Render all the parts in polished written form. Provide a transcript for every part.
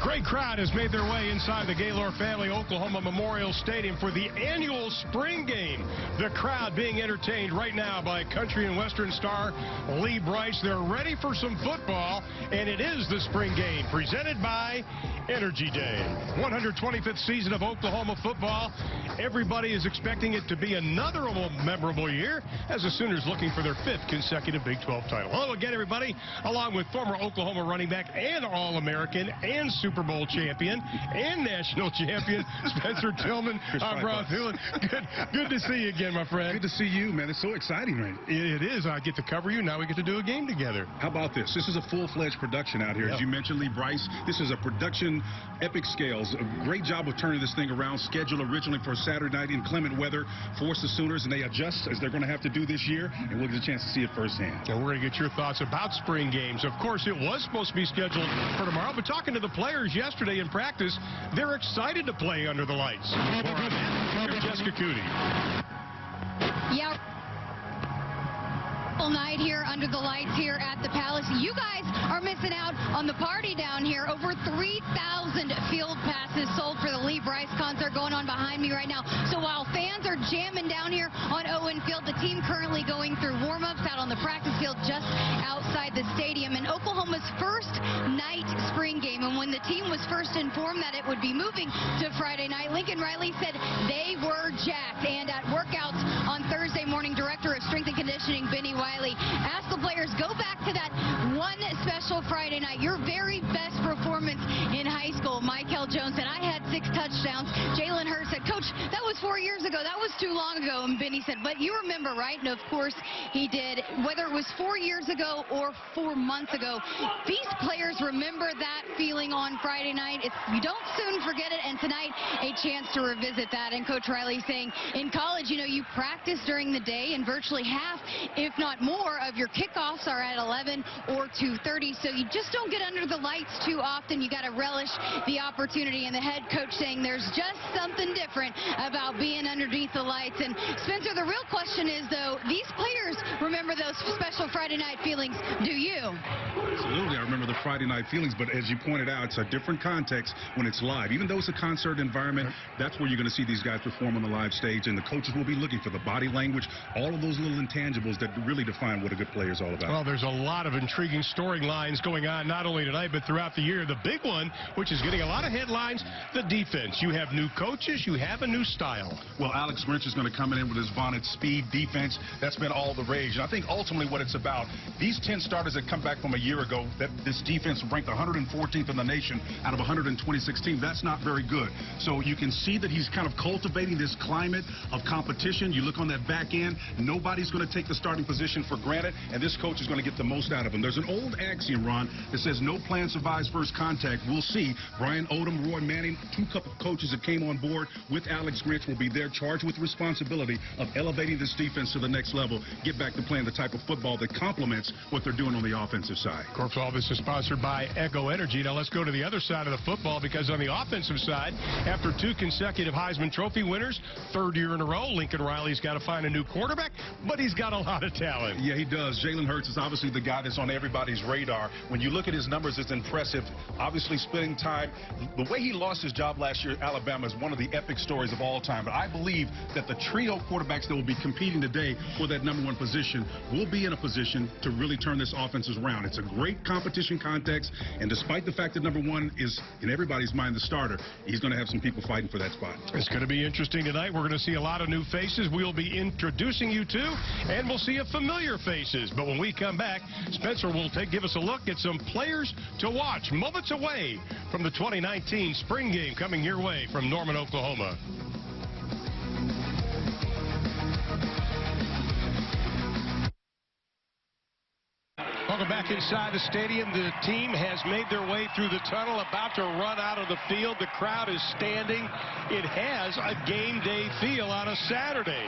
Great crowd has made their way inside the Gaylord Family Oklahoma Memorial Stadium for the annual spring game. The crowd being entertained right now by country and western star Lee Brice. They're ready for some football, and it is the spring game presented by Energy Day. 125th season of Oklahoma football. Everybody is expecting it to be another memorable year as the Sooners looking for their 5th consecutive Big 12 title. Hello again, everybody, along with former Oklahoma running back and All-American and Super Bowl champion and national champion Spencer Tillman. I'm Ron Thulin. Good to see you again, my friend. Good to see you, man. It's so exciting, man. It is. I get to cover you. Now we get to do a game together. How about this? This is a full-fledged production out here. As you mentioned, Lee Brice, this is a production, epic scales. A great job of turning this thing around. Scheduled originally for Saturday night in clement weather. Force the Sooners, and they adjust as they're going to have to do this year, and we'll get a chance to see it firsthand. And we're going to get your thoughts about spring games. Of course, it was supposed to be scheduled for tomorrow, but talking to the players yesterday in practice, they're excited to play under the lights. More on that, here's Jessica Cootie. Yeah. All night here under the lights here at the Palace. You guys are missing out on the party down here. Over 3,000 field passes sold for the Lee Brice concert going on behind me right now. So while fans are jamming down here on Owen Field, the team currently going through warm-ups out on the practice field just outside the stadium. And Oklahoma's first night spring game. And when the team was first informed that it would be moving to Friday night, Lincoln Riley said they were jacked. And at workouts on Thursday morning, Director of Strength and Conditioning Benny Wiley asked the players, go back to that one special Friday night, your very best performance in high school. Michael Jones said, I had 6 touchdowns. Jalen Hurts said, Coach, that was 4 years ago. That was too long ago. And Benny said, but you remember, right? And of course he did. Whether it was 4 years ago or 4 months ago, these players remember that feeling on Friday night. You don't soon forget it, and tonight a chance to revisit that. And Coach Riley saying, in college, you know, you practice during the day, and virtually half, if not more, of your kickoffs are at 11 or 2:30, so you just don't get under the lights too often. You got to relish the opportunity, and the head coach saying there's just something different about being underneath the lights. And Spencer, the real question is, though, these players remember those special Friday night feelings. Do you? Absolutely, I remember the Friday night feelings, but as you pointed out, it's a different context when it's live. Even though it's a concert environment, that's where you're going to see these guys perform on the live stage, and the coaches will be looking for the body language, all of those little intangibles that really define what a good player is all about. Well, there's a lot of intriguing storylines going on, not only tonight, but throughout the year. The big one, which is getting a lot of headlines, the defense. You have new coaches, you have a new style. Well, Alex Grinch is going to come in with his vaunted speed defense. That's been all the rage. And I think ultimately what it's about, these 10 starters that come back from a year ago, that this defense ranked 114th in the nation out of 126 teams. That's not very good. So you can see that he's kind of cultivating this climate of competition. You look on that back end, nobody's going to take the starting position for granted, and this coach is going to get the most out of him. There's an old axiom, Ron, that says no plan survives first contact. We'll see. Brian Odom, Roy Manning, 2 coaches that came on board with Alex Grinch will be there, charged with responsibility of elevating this defense to the next level, get back to playing the type of football that complements what they're doing on the offensive side. Of course, all this is sponsored by Echo Energy. Now let's go to the other side of the football, because on the offensive side, after 2 consecutive Heisman Trophy winners, 3rd year in a row, Lincoln Riley's got to find a new quarterback, but he's got a lot of talent. Yeah, he does. Jalen Hurts is obviously the guy that's on everybody's radar. When you look at his numbers, it's impressive. Obviously, splitting time. The way he lost his job last year at Alabama is one of the epic stories of all time. But I believe that the trio quarterbacks that will be competing today for that #1 position will be in a position to really turn this offense around. It's a great competition context, and despite the fact that #1 is, in everybody's mind, the starter, he's going to have some people fighting for that spot. It's going to be interesting tonight. We're going to see a lot of new faces we'll be introducing you to, and we'll see familiar faces. But when we come back, Spencer will give us a look at some players to watch moments away from the 2019 spring game coming your way from Norman, Oklahoma. Welcome back inside the stadium. The team has made their way through the tunnel, about to run out of the field. The crowd is standing. It has a game day feel on a Saturday.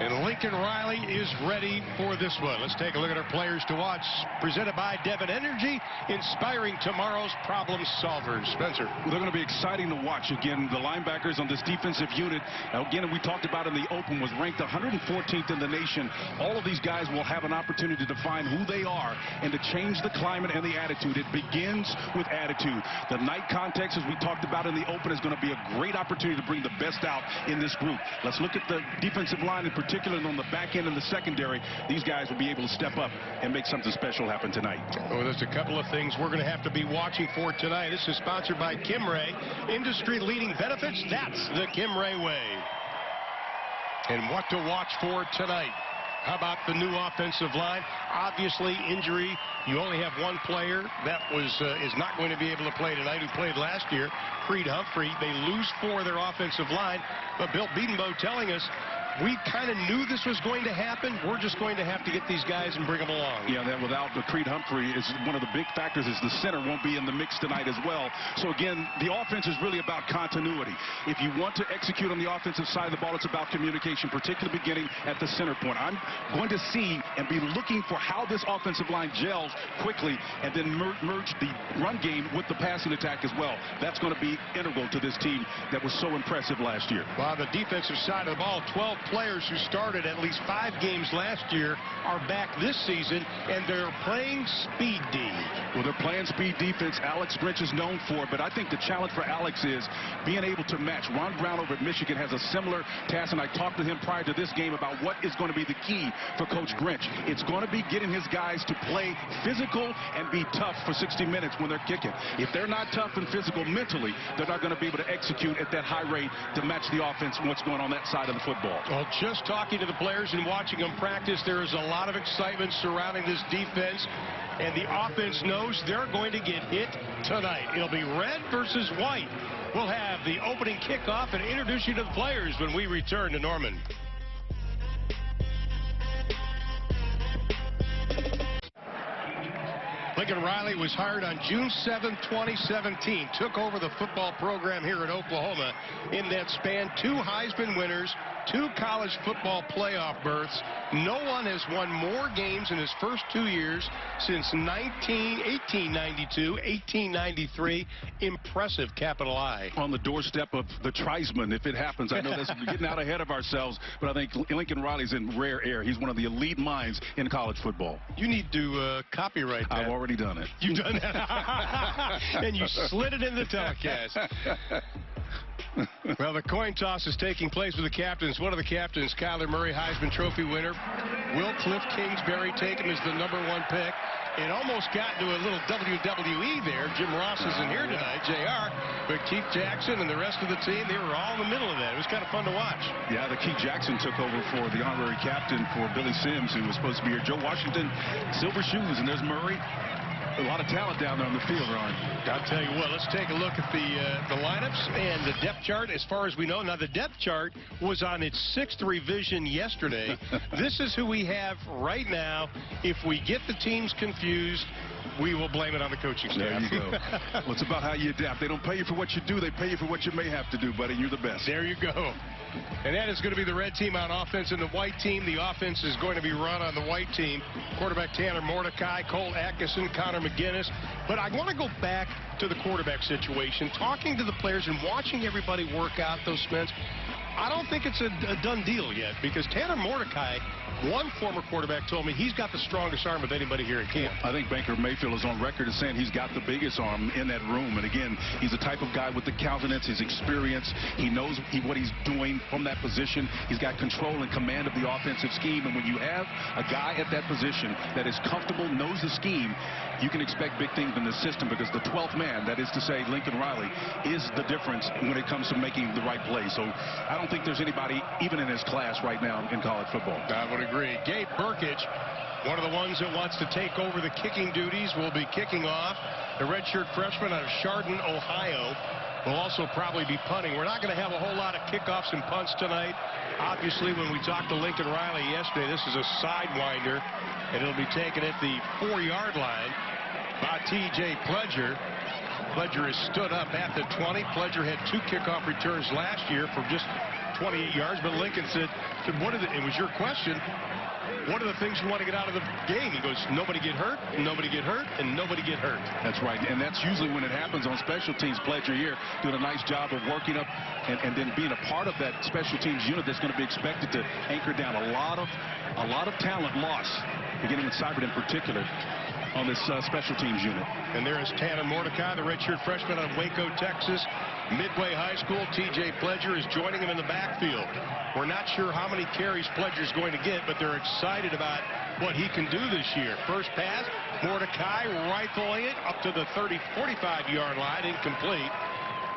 And Lincoln Riley is ready for this one. Let's take a look at our players to watch. Presented by Devon Energy, inspiring tomorrow's problem solvers. Spencer. They're going to be exciting to watch. Again, the linebackers on this defensive unit, again, we talked about in the open, was ranked 114th in the nation. All of these guys will have an opportunity to define who they are and to change the climate and the attitude. It begins with attitude. The night context, as we talked about in the open, is going to be a great opportunity to bring the best out in this group. Let's look at the defensive line in particular, and on the back end and the secondary. These guys will be able to step up and make something special happen tonight. Well, there's a couple of things we're going to have to be watching for tonight. This is sponsored by Kimray. Industry-leading benefits, that's the Kimray way. And what to watch for tonight. How about the new offensive line? Obviously, injury. You only have one player that is not going to be able to play tonight, who played last year, Creed Humphrey. They lose 4 of their offensive line. But Bill Bedenbaugh telling us, we kind of knew this was going to happen. We're just going to have to get these guys and bring them along. Yeah, that without the Creed Humphrey is one of the big factors, is the center won't be in the mix tonight as well. So again, the offense is really about continuity. If you want to execute on the offensive side of the ball, it's about communication, particularly beginning at the center point. I'm going to see and be looking for how this offensive line gels quickly and then merge the run game with the passing attack as well. That's going to be integral to this team that was so impressive last year. Well, the defensive side of the ball, 12 players who started at least 5 games last year are back this season, and they're playing speed D. Well, they're playing speed defense. Alex Grinch is known for it, but I think the challenge for Alex is being able to match. Ron Brown over at Michigan has a similar task, and I talked to him prior to this game about what is going to be the key for Coach Grinch. It's going to be getting his guys to play physical and be tough for 60 minutes when they're kicking. If they're not tough and physical mentally, they're not going to be able to execute at that high rate to match the offense and what's going on that side of the football. Well, just talking to the players and watching them practice, there is a lot of excitement surrounding this defense, and the offense knows they're going to get hit tonight. It'll be red versus white. We'll have the opening kickoff and introduce you to the players when we return to Norman. Lincoln Riley was hired on June 7, 2017, took over the football program here at Oklahoma. In that span, 2 Heisman winners, 2 college football playoff berths. No one has won more games in his first 2 years since 1892, 1893. Impressive, capital I. On the doorstep of the Triesman, if it happens. I know that's getting out ahead of ourselves, but I think Lincoln Riley's in rare air. He's one of the elite minds in college football. You need to copyright that. I've already done it. You've done that. And you slid it in the telecast. Well, the coin toss is taking place with the captains. One of the captains, Kyler Murray, Heisman Trophy winner. Will Cliff Kingsbury take him as the #1 pick? It almost got to a little WWE there. Jim Ross isn't here tonight, JR. But Keith Jackson and the rest of the team, they were all in the middle of that. It was kind of fun to watch. Yeah, the Keith Jackson took over for the honorary captain for Billy Sims, who was supposed to be here. Joe Washington, silver shoes, and there's Murray. A lot of talent down there on the field, Ron. I'll tell you what, let's take a look at the lineups and the depth chart as far as we know. Now, the depth chart was on its 6th revision yesterday. This is who we have right now. If we get the teams confused, we will blame it on the coaching staff. There you go. Well, it's about how you adapt. They don't pay you for what you do. They pay you for what you may have to do, buddy. You're the best. There you go. And that is going to be the red team on offense, and the white team. The offense is going to be run on the white team. Quarterback Tanner Mordecai, Cole Atkinson, Connor McGinnis. But I want to go back to the quarterback situation, talking to the players and watching everybody work out those spins. I don't think it's a done deal yet, because Tanner Mordecai, one former quarterback, told me he's got the strongest arm of anybody here at camp. I think Baker Mayfield is on record as saying he's got the biggest arm in that room. And again, he's the type of guy with the countenance, his experience. He knows what he's doing from that position. He's got control and command of the offensive scheme. And when you have a guy at that position that is comfortable, knows the scheme, you can expect big things in the system, because the 12th man, that is to say Lincoln Riley, is the difference when it comes to making the right play. So I don't think there's anybody even in his class right now in college football. I would agree. Gabe Burkage, one of the ones that wants to take over the kicking duties, will be kicking off. The redshirt freshman out of Chardon, Ohio, will also probably be punting. We're not going to have a whole lot of kickoffs and punts tonight. Obviously, when we talked to Lincoln Riley yesterday, this is a sidewinder, and it'll be taken at the 4-yard line by T.J. Pledger. Pledger has stood up at the 20. Pledger had 2 kickoff returns last year for just 28 yards, but Lincoln said, it was your question, what are the things you want to get out of the game? He goes, nobody get hurt, nobody get hurt, and nobody get hurt. That's right, and that's usually when it happens on special teams. Pledger here doing a nice job of working up and then being a part of that special teams unit that's going to be expected to anchor down a lot of talent lost, beginning with Seibert in particular, on this special teams unit. And there is Tanner Mordecai, the redshirt freshman out of Waco, Texas. Midway High School. TJ Pledger is joining him in the backfield. We're not sure how many carries Pledger's going to get, but they're excited about what he can do this year. First pass, Mordecai rifling it up to the 45-yard line, incomplete.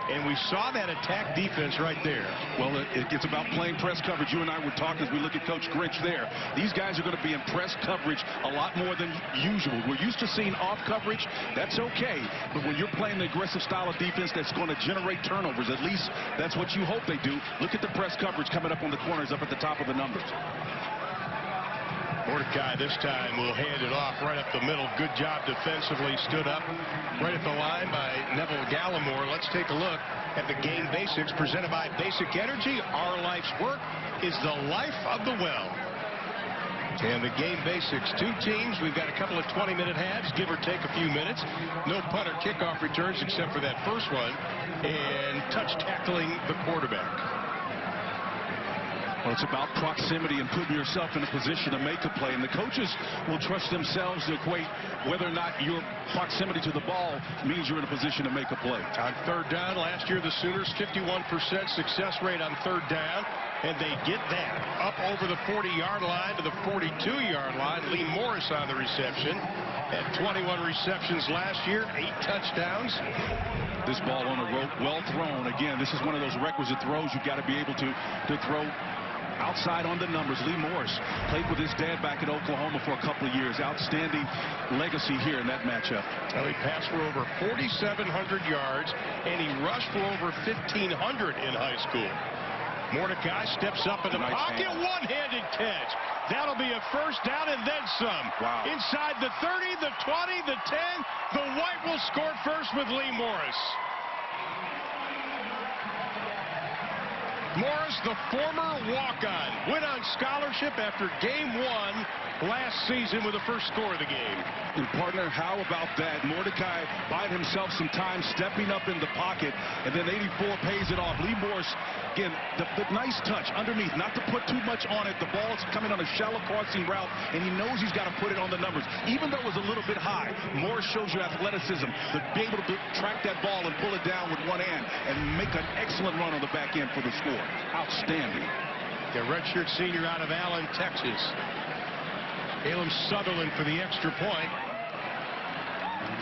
And we saw that attack defense right there. Well, it's about playing press coverage. You and I were talking as we look at Coach Grinch there. These guys are going to be in press coverage a lot more than usual. We're used to seeing off coverage. That's okay. But when you're playing the aggressive style of defense that's going to generate turnovers, at least that's what you hope they do. Look at the press coverage coming up on the corners up at the top of the numbers. Mordecai this time will hand it off right up the middle. Good job defensively. Stood up right at the line by Neville Gallimore. Let's take a look at the game basics presented by Basic Energy. Our life's work is the life of the well. And the game basics, two teams. We've got a couple of 20-minute halves, give or take a few minutes. No punt or kickoff returns except for that first one. And touch tackling the quarterback. Well, it's about proximity and putting yourself in a position to make a play. And the coaches will trust themselves to equate whether or not your proximity to the ball means you're in a position to make a play. On third down, last year the Sooners 51% success rate on third down. And they get that up over the 40-yard line to the 42-yard line. Lee Morris on the reception. Had 21 receptions last year, 8 touchdowns. This ball on a rope, well thrown. Again, this is one of those requisite throws you've got to be able to throw outside on the numbers. Lee Morris played with his dad back in Oklahoma for a couple of years. Outstanding legacy here in that matchup. Well, he passed for over 4,700 yards, and he rushed for over 1,500 in high school. Mordecai steps up in the pocket, one-handed catch. That'll be a first down and then some. Wow. Inside the 30, the 20, the 10. The White will score first with Lee Morris. Morris, the former walk-on, went on scholarship after game 1 last season with the first score of the game. And partner, how about that? Mordecai buying himself some time, stepping up in the pocket, and then 84 pays it off. Lee Morris, again, the nice touch underneath, not to put too much on it. The ball's coming on a shallow crossing route, and he knows he's got to put it on the numbers. Even though it was a little bit high, Morris shows you athleticism, to be able to track that ball and pull it down with one hand and make an excellent run on the back end for the score. Outstanding. The redshirt senior out of Allen, Texas. Caleb Sutherland for the extra point.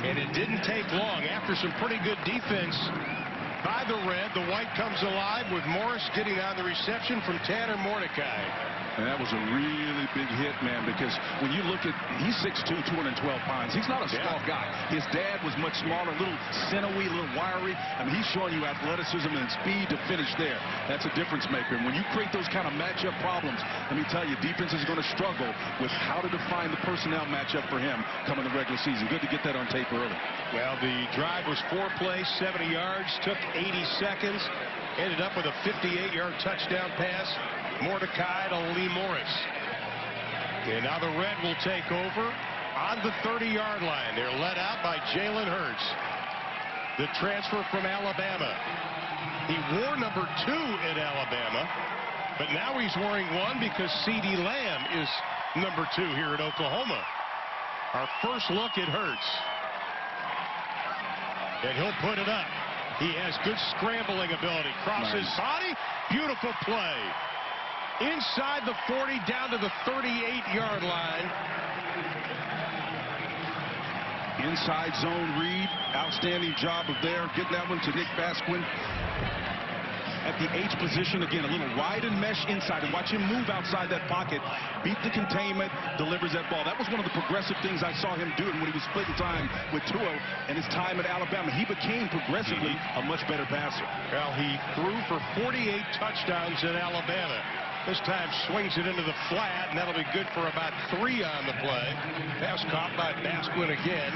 And it didn't take long. After some pretty good defense by the Red, the White comes alive with Morris getting on the reception from Tanner Mordecai. And that was a really big hit, man, because when you look at, he's 6'2", 212 pounds. He's not a small guy. His dad was much smaller, a little sinewy, a little wiry. I mean, he's showing you athleticism and speed to finish there. That's a difference maker. And when you create those kind of matchup problems, let me tell you, defense is going to struggle with how to define the personnel matchup for him coming the regular season. Good to get that on tape early. Well, the drive was 4 plays, 70 yards, took 80 seconds, ended up with a 58-yard touchdown pass. Mordecai to Lee Morris. And now the Red will take over on the 30-yard line. They're led out by Jalen Hurts, the transfer from Alabama. He wore number 2 at Alabama, but now he's wearing 1 because CeeDee Lamb is number 2 here at Oklahoma. Our first look at Hurts. And he'll put it up. He has good scrambling ability. Crosses body. Beautiful play. Inside the 40, down to the 38-yard line. Inside zone read. Outstanding job of there. Getting that one to Nick Basquin. At the H position, again, a little wide and mesh inside. And watch him move outside that pocket. Beat the containment, delivers that ball. That was one of the progressive things I saw him doing when he was splitting time with Tua and his time at Alabama. He became progressively a much better passer. Well, he threw for 48 touchdowns at Alabama. This time swings it into the flat, and that'll be good for about 3 on the play. Pass caught by Basquin again.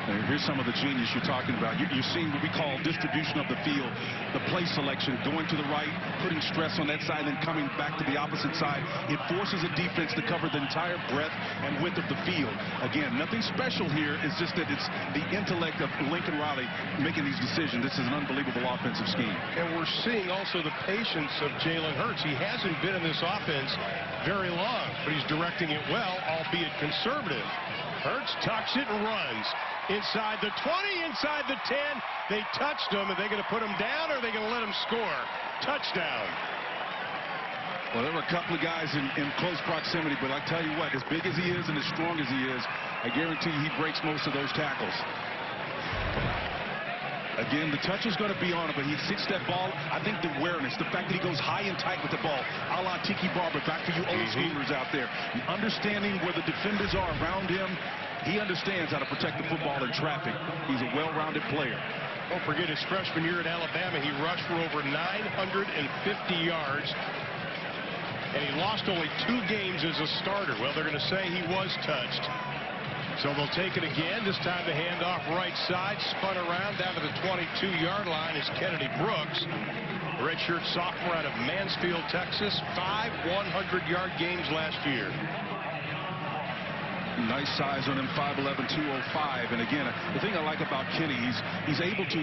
Here's some of the genius you're talking about. You're seeing what we call distribution of the field, the play selection, going to the right, putting stress on that side, then coming back to the opposite side. It forces a defense to cover the entire breadth and width of the field. Again, nothing special here. It's just that it's the intellect of Lincoln Riley making these decisions. This is an unbelievable offensive scheme. And we're seeing also the patience of Jalen Hurts. He hasn't been in this offense very long, but he's directing it well, albeit conservative. Hurts tucks it and runs. Inside the 20, inside the 10. They touched him. Are they going to put him down, or are they going to let him score? Touchdown. Well, there were a couple of guys in close proximity, but I tell you what, as big as he is and as strong as he is, I guarantee he breaks most of those tackles. Again, the touch is going to be on him, but he sits that ball. I think the awareness, the fact that he goes high and tight with the ball, a la Tiki Barber, back for you old schoolers out there. Understanding where the defenders are around him, he understands how to protect the football in traffic. He's a well-rounded player. Don't forget his freshman year at Alabama, he rushed for over 950 yards, and he lost only 2 games as a starter. Well, they're going to say he was touched. So they'll take it again. This time the handoff right side, spun around down to the 22-yard line is Kennedy Brooks. Redshirt sophomore out of Mansfield, Texas. 5 100-yard games last year. Nice size on him, 5'11", 205. And again, the thing I like about Kenny, he's able to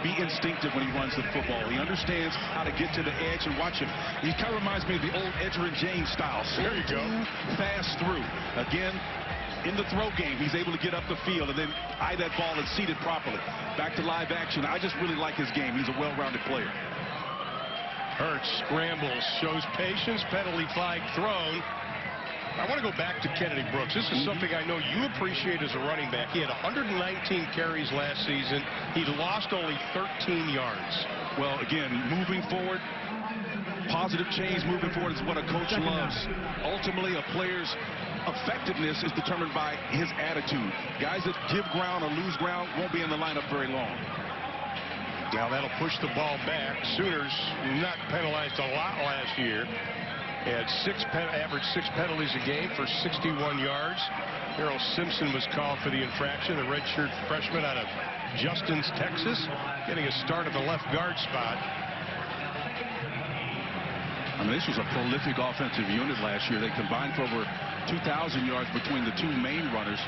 be instinctive when he runs the football. He understands how to get to the edge, and watch him. He kind of reminds me of the old Edgerrin James style. There you go. Fast through. Again, in the throw game, he's able to get up the field and then eye that ball and seat it properly. Back to live action. I just really like his game. He's a well-rounded player. Hurts scrambles, shows patience, penalty flag thrown. I want to go back to Kennedy Brooks. This is something I know you appreciate as a running back. He had 119 carries last season. He lost only 13 yards. Well, again, moving forward, positive change moving forward is what a coach loves. Ultimately, a player's effectiveness is determined by his attitude. Guys that give ground or lose ground won't be in the lineup very long. Now that'll push the ball back. Sooners not penalized a lot last year. He had averaged 6 penalties a game for 61 yards. Harold Simpson was called for the infraction. The redshirt freshman out of Justin's, Texas, getting a start at the left guard spot. I mean, this was a prolific offensive unit last year. They combined for over 2,000 yards between the 2 main runners.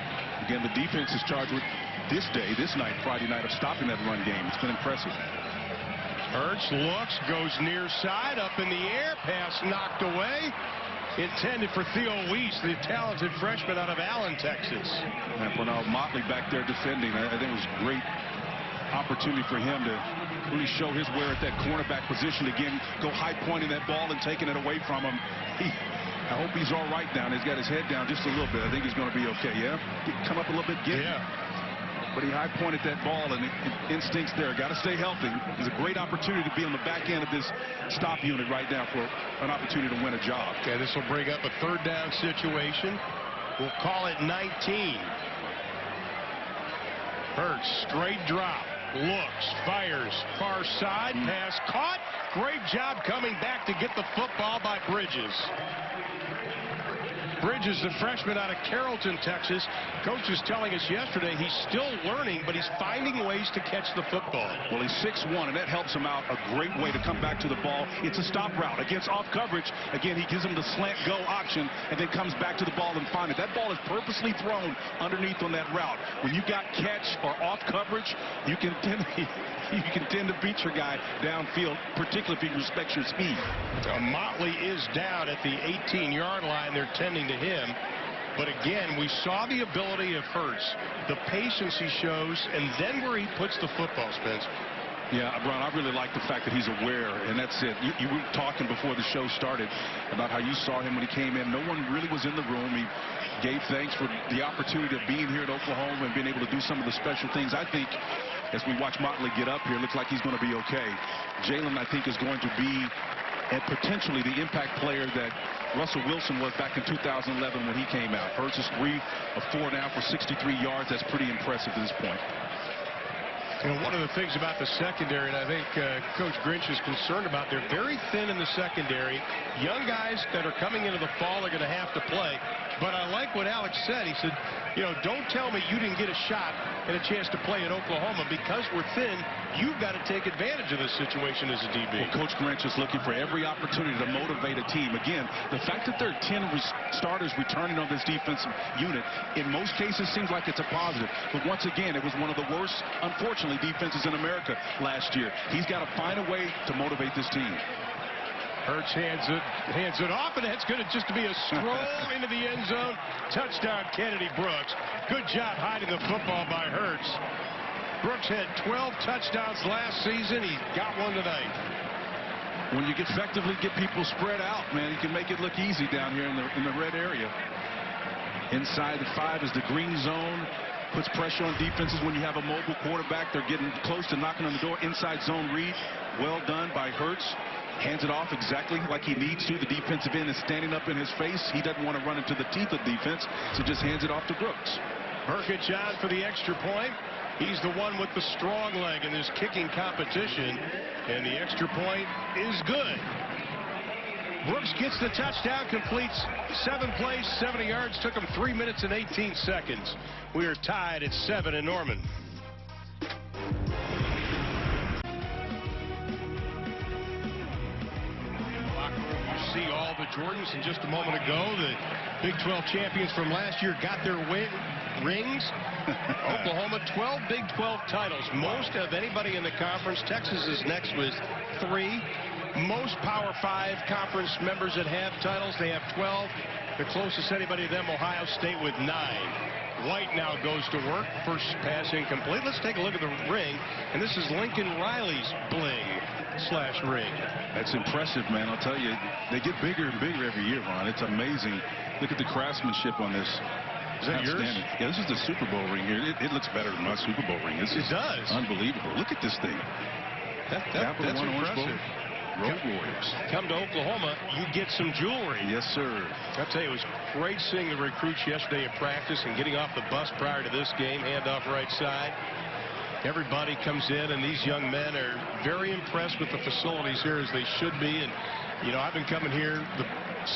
Again, the defense is charged with this night, Friday night, of stopping that run game. It's been impressive. Hurts looks, goes near side, up in the air, pass knocked away. Intended for Theo Weiss, the talented freshman out of Allen, Texas. And Pernell Motley back there defending. I think it was a great opportunity for him to really show his wear at that cornerback position. Again, go high pointing that ball and taking it away from him. I hope he's all right down. He's got his head down just a little bit. I think he's going to be okay. Yeah, come up a little bit. Yeah. But he high pointed that ball, and instincts there. Got to stay healthy. It's a great opportunity to be on the back end of this stop unit right now for an opportunity to win a job. Okay, this will bring up a 3rd down situation. We'll call it 19. Hurts, straight drop, looks, fires, far side, pass caught. Great job coming back to get the football by Bridges. Bridges, the freshman out of Carrollton, Texas. Coach was telling us yesterday he's still learning, but he's finding ways to catch the football. Well, he's 6'1", and that helps him out a great way to come back to the ball. It's a stop route against off coverage. Again, he gives him the slant go option and then comes back to the ball and find it. That ball is purposely thrown underneath on that route. When you got catch or off coverage, you can tend to beat your guy downfield, particularly if he respects your speed. Motley is down at the 18-yard line. They're tending to him. But again, we saw the ability of Hurts, the patience he shows, and then where he puts the football, Spence. Yeah, Ron, I really like the fact that he's aware, and that's it. You were talking before the show started about how you saw him when he came in. No one really was in the room. He gave thanks for the opportunity of being here at Oklahoma and being able to do some of the special things. I think as we watch Motley get up here, it looks like he's going to be okay. Jalen, I think, is going to be and potentially the impact player that Russell Wilson was back in 2011 when he came out. Hurts is 3 of 4 now for 63 yards. That's pretty impressive at this point. You know, one of the things about the secondary, and I think Coach Grinch is concerned about, they're very thin in the secondary. Young guys that are coming into the fall are going to have to play. But I like what Alex said. He said, you know, don't tell me you didn't get a shot and a chance to play at Oklahoma. Because we're thin, you've got to take advantage of this situation as a DB. Well, Coach Grinch is looking for every opportunity to motivate a team. Again, the fact that there are 10 starters returning on this defensive unit, in most cases seems like it's a positive. But once again, it was one of the worst, unfortunately, defenses in America last year. He's got to find a way to motivate this team. Hurts hands it off, and it's going to just be a stroll into the end zone. Touchdown, Kennedy Brooks. Good job hiding the football by Hurts. Brooks had 12 touchdowns last season. He got one tonight. When you effectively get people spread out, man, you can make it look easy down here in the red area. Inside the 5 is the green zone. Puts pressure on defenses when you have a mobile quarterback. They're getting close to knocking on the door. Inside zone read. Well done by Hurts. Hands it off exactly like he needs to. The defensive end is standing up in his face. He doesn't want to run into the teeth of defense, so just hands it off to Brooks. Burkett on for the extra point. He's the one with the strong leg in this kicking competition, and the extra point is good. Brooks gets the touchdown, completes 7 plays, 70 yards. Took him 3 minutes and 18 seconds. We are tied at 7 in Norman. See all the Jordans, and just a moment ago the Big 12 champions from last year got their rings. Oklahoma 12 Big 12 titles, most of anybody in the conference. Texas is next with 3. Most Power 5 conference members that have titles, they have 12. The closest anybody to them, Ohio State, with 9. White now goes to work. First pass incomplete. Let's take a look at the ring, and this is Lincoln Riley's bling/ring. That's impressive, man. I'll tell you, they get bigger and bigger every year, Ron. It's amazing. Look at the craftsmanship on this. Is that yours? Yeah, this is the Super Bowl ring here. It looks better than my Super Bowl ring. It does. Unbelievable. Look at this thing. That's impressive. Road Warriors. Come to Oklahoma, you get some jewelry. Yes, sir. I'll tell you, it was great seeing the recruits yesterday at practice and getting off the bus prior to this game. Handoff right side. Everybody comes in, and these young men are very impressed with the facilities here, as they should be. And, you know, I've been coming here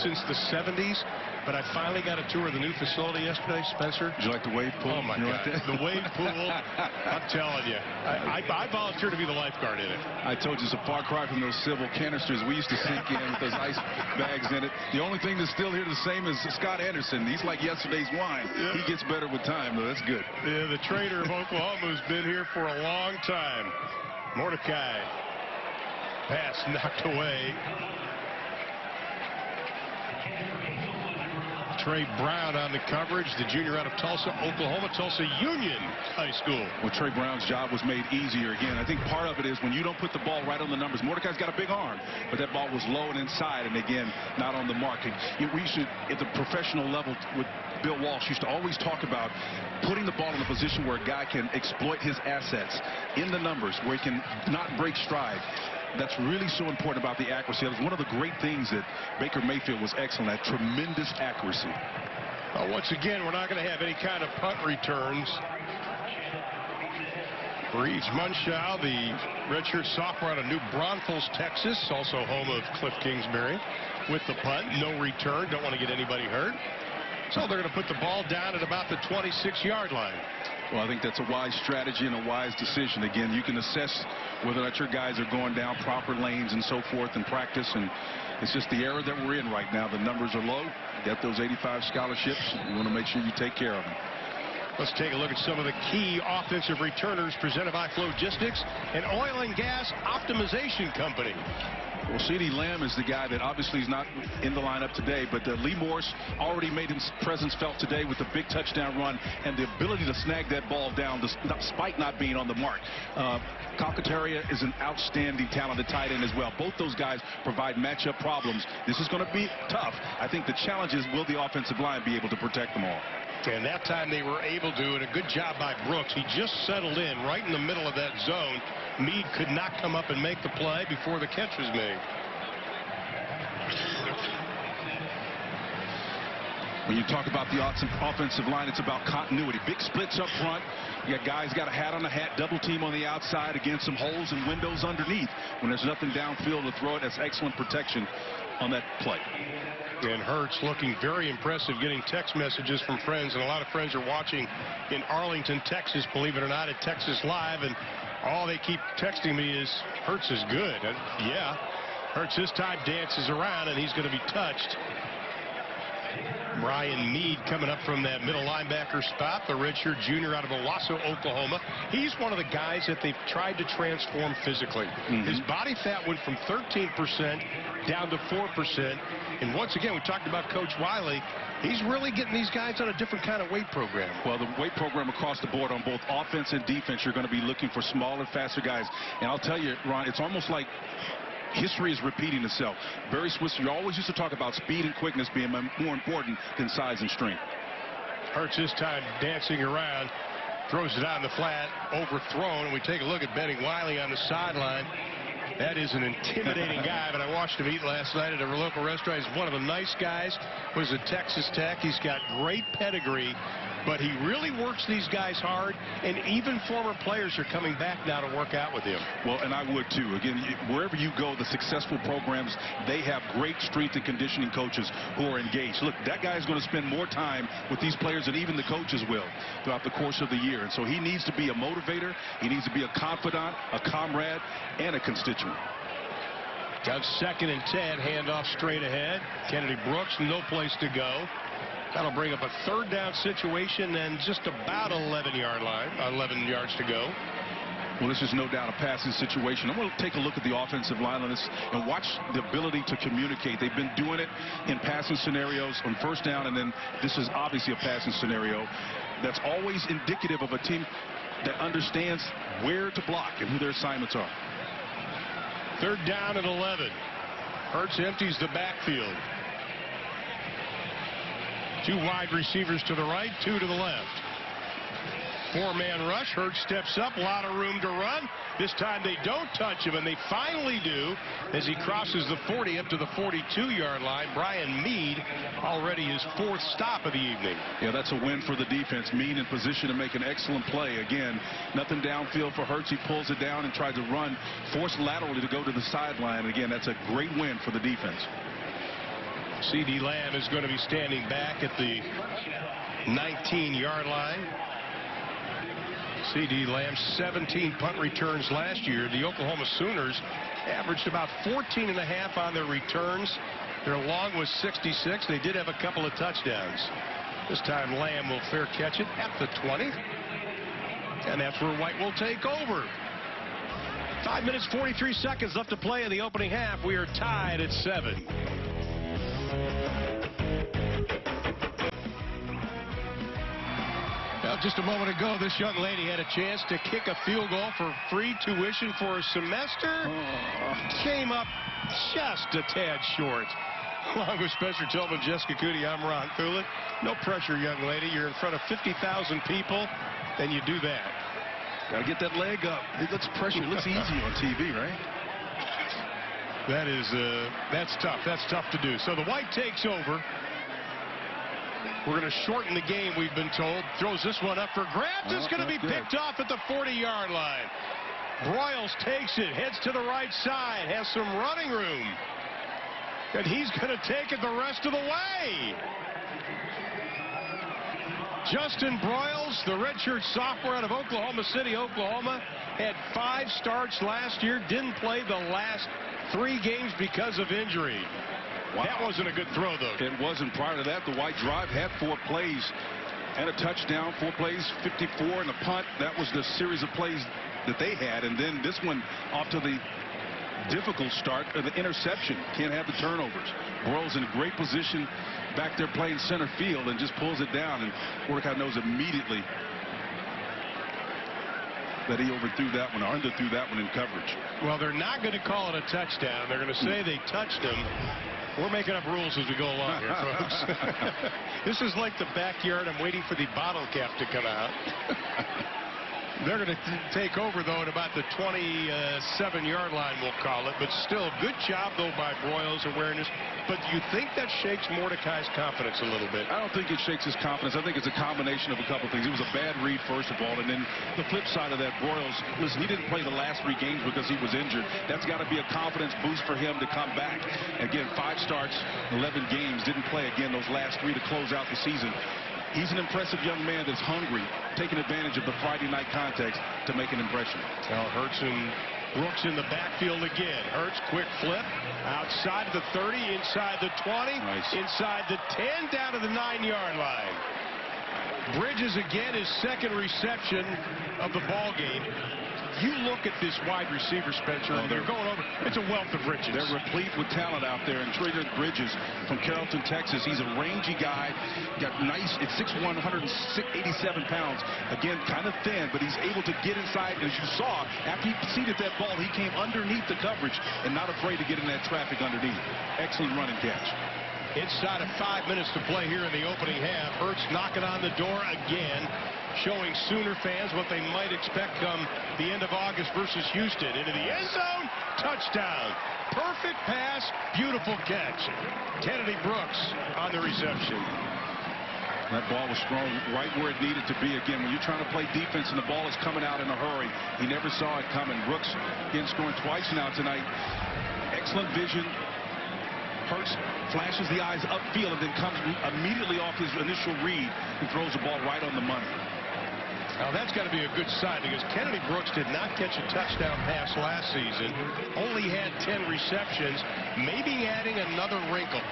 since the 70s. But I finally got a tour of the new facility yesterday, Spencer. Did you like the wave pool? Oh, my God. The wave pool, I'm telling you. I volunteered to be the lifeguard in it. I told you, it's a far cry from those civil canisters we used to sink in with those ice bags in it. The only thing that's still here the same is Scott Anderson. He's like yesterday's wine. Yeah. He gets better with time, though. That's good. Yeah, the trainer of Oklahoma who's been here for a long time. Mordecai. Pass knocked away. Trey Brown on the coverage, the junior out of Tulsa, Oklahoma, Tulsa Union High School. Well, Trey Brown's job was made easier again. I think part of it is when you don't put the ball right on the numbers. Mordecai's got a big arm, but that ball was low and inside, and again, not on the mark. And we should, at the professional level, with Bill Walsh used to always talk about putting the ball in a position where a guy can exploit his assets in the numbers, where he can not break stride. That's really so important about the accuracy. That was one of the great things that Baker Mayfield was excellent at, tremendous accuracy. Once again, we're not going to have any kind of punt returns. Reeves Munshaw, the redshirt sophomore out of New Braunfels, Texas, also home of Cliff Kingsbury, with the punt. No return. Don't want to get anybody hurt. So they're going to put the ball down at about the 26-yard line. Well, I think that's a wise strategy and a wise decision. Again, you can assess whether or not your guys are going down proper lanes and so forth in practice, and it's just the era that we're in right now. The numbers are low. You got those 85 scholarships. You want to make sure you take care of them. Let's take a look at some of the key offensive returners presented by Flogistics, an oil and gas optimization company. Well, CeeDee Lamb is the guy that obviously is not in the lineup today, but Lee Morris already made his presence felt today with the big touchdown run and the ability to snag that ball down despite not being on the mark. Calcaterra is an outstanding talented tight end as well. Both those guys provide matchup problems. This is going to be tough. I think the challenge is, will the offensive line be able to protect them all? And that time they were able to, and a good job by Brooks. He just settled in right in the middle of that zone. Meade could not come up and make the play before the catch was made. When you talk about the offensive line, it's about continuity. Big splits up front. You got guys got a hat on a hat, double team on the outside against some holes and windows underneath. When there's nothing downfield to throw it, that's excellent protection on that play. And Hurts looking very impressive, getting text messages from friends, and a lot of friends are watching in Arlington, Texas, believe it or not, at Texas Live, and all they keep texting me is Hurts is good. And yeah, Hurts this time dances around, and he's going to be touched. Brian Mead coming up from that middle linebacker spot, the redshirt junior out of Owasso, Oklahoma. He's one of the guys that they've tried to transform physically. His body fat went from 13% down to 4%. And once again, we talked about Coach Wiley. He's really getting these guys on a different kind of weight program. Well, the weight program across the board on both offense and defense, you're going to be looking for smaller, faster guys. And I'll tell you, Ron, it's almost like history is repeating itself. Barry Switzer, you always used to talk about speed and quickness being more important than size and strength. Hurts this time dancing around, throws it out in the flat, overthrown, and we take a look at Benny Wiley on the sideline. That is an intimidating guy, but I watched him eat last night at a local restaurant. He's one of the nice guys. Was at Texas Tech. He's got great pedigree, but he really works these guys hard, and even former players are coming back now to work out with him. Well, and I would too. Again, wherever you go, the successful programs, they have great strength and conditioning coaches who are engaged. Look, that guy is going to spend more time with these players than even the coaches will throughout the course of the year. And so he needs to be a motivator. He needs to be a confidant, a comrade, and a constituent. Got 2nd and 10, handoff straight ahead. Kennedy Brooks, no place to go. That'll bring up a 3rd down situation and just about 11 yards to go. Well, this is no doubt a passing situation. I want to take a look at the offensive line on this and watch the ability to communicate. They've been doing it in passing scenarios on 1st down, and then this is obviously a passing scenario. That's always indicative of a team that understands where to block and who their assignments are. 3rd down and 11. Hurts empties the backfield. 2 wide receivers to the right, 2 to the left. 4-man rush. Hurts steps up. A lot of room to run. This time they don't touch him, and they finally do as he crosses the 40 up to the 42-yard line. Brian Mead already his 4th stop of the evening. Yeah, that's a win for the defense. Mead in position to make an excellent play. Again, nothing downfield for Hurts. He pulls it down and tries to run, force laterally to go to the sideline. Again, that's a great win for the defense. C.D. Lamb is going to be standing back at the 19-yard line. C.D. Lamb, 17 punt returns last year. The Oklahoma Sooners averaged about 14.5 on their returns. Their long was 66. They did have a couple of touchdowns. This time Lamb will fair catch it at the 20. And that's where White will take over. 5 minutes, 43 seconds left to play in the opening half. We are tied at 7. Well, just a moment ago, this young lady had a chance to kick a field goal for free tuition for a semester. Came up just a tad short. Along with Spencer Tillman, Jessica Coody, I'm Ron Thulin. No pressure, young lady. You're in front of 50,000 people, and you do that. Got to get that leg up. It looks pressure. It looks easy on TV, right? That's tough. That's tough to do. So the White takes over. We're going to shorten the game, we've been told. Throws this one up for grabs. It's going to be picked off at the 40-yard line. Broyles takes it, heads to the right side, has some running room. And he's going to take it the rest of the way. Justin Broyles, the redshirt sophomore out of Oklahoma City, Oklahoma, had 5 starts last year, didn't play the last 3 games because of injury. Wow. That wasn't a good throw, though. It wasn't. Prior to that, the White drive had 4 plays and a touchdown, 4 plays, 54, and a punt. That was the series of plays that they had. And then this one off to the difficult start of the interception. Can't have the turnovers. Broyles in a great position back there playing center field and just pulls it down. And Mordecai knows immediately that he overthrew that one or underthrew that one in coverage. Well, they're not going to call it a touchdown. They're going to say they touched him. We're making up rules as we go along here, folks. This is like the backyard. I'm waiting for the bottle cap to come out. They're going to take over, though, at about the 27-yard line, we'll call it. But still, good job, though, by Broyles' awareness. But do you think that shakes Mordecai's confidence a little bit? I don't think it shakes his confidence. I think it's a combination of a couple things. It was a bad read, first of all. And then the flip side of that, Broyles, listen, he didn't play the last 3 games because he was injured. That's got to be a confidence boost for him to come back. Again, 5 starts, 11 games. Didn't play again those last 3 to close out the season. He's an impressive young man that's hungry, taking advantage of the Friday night context to make an impression. Now Hurts and Brooks in the backfield again. Hurts, quick flip, outside the 30, inside the 20, nice. Inside the 10, down to the 9-yard line. Bridges again, his second reception of the ball game. You look at this wide receiver, Spencer, and you're going over. It's a wealth of riches. They're replete with talent out there. And Traylon Bridges from Carrollton, Texas. He's a rangy guy. Got nice. It's 6'1", 187 pounds. Again, kind of thin, but he's able to get inside. And as you saw, after he seeded that ball, he came underneath the coverage and not afraid to get in that traffic underneath. Excellent run and catch. Inside of 5 minutes to play here in the opening half. Hurts knocking on the door again, showing Sooner fans what they might expect come the end of August versus Houston. Into the end zone, touchdown. Perfect pass, beautiful catch. Kennedy Brooks on the reception. That ball was thrown right where it needed to be. Again, when you're trying to play defense and the ball is coming out in a hurry, he never saw it coming. Brooks, again, scoring twice now tonight. Excellent vision. Hurts flashes the eyes upfield and then comes immediately off his initial read and throws the ball right on the money. Now that's got to be a good sign, because Kennedy Brooks did not catch a touchdown pass last season. Only had 10 receptions, maybe adding another wrinkle.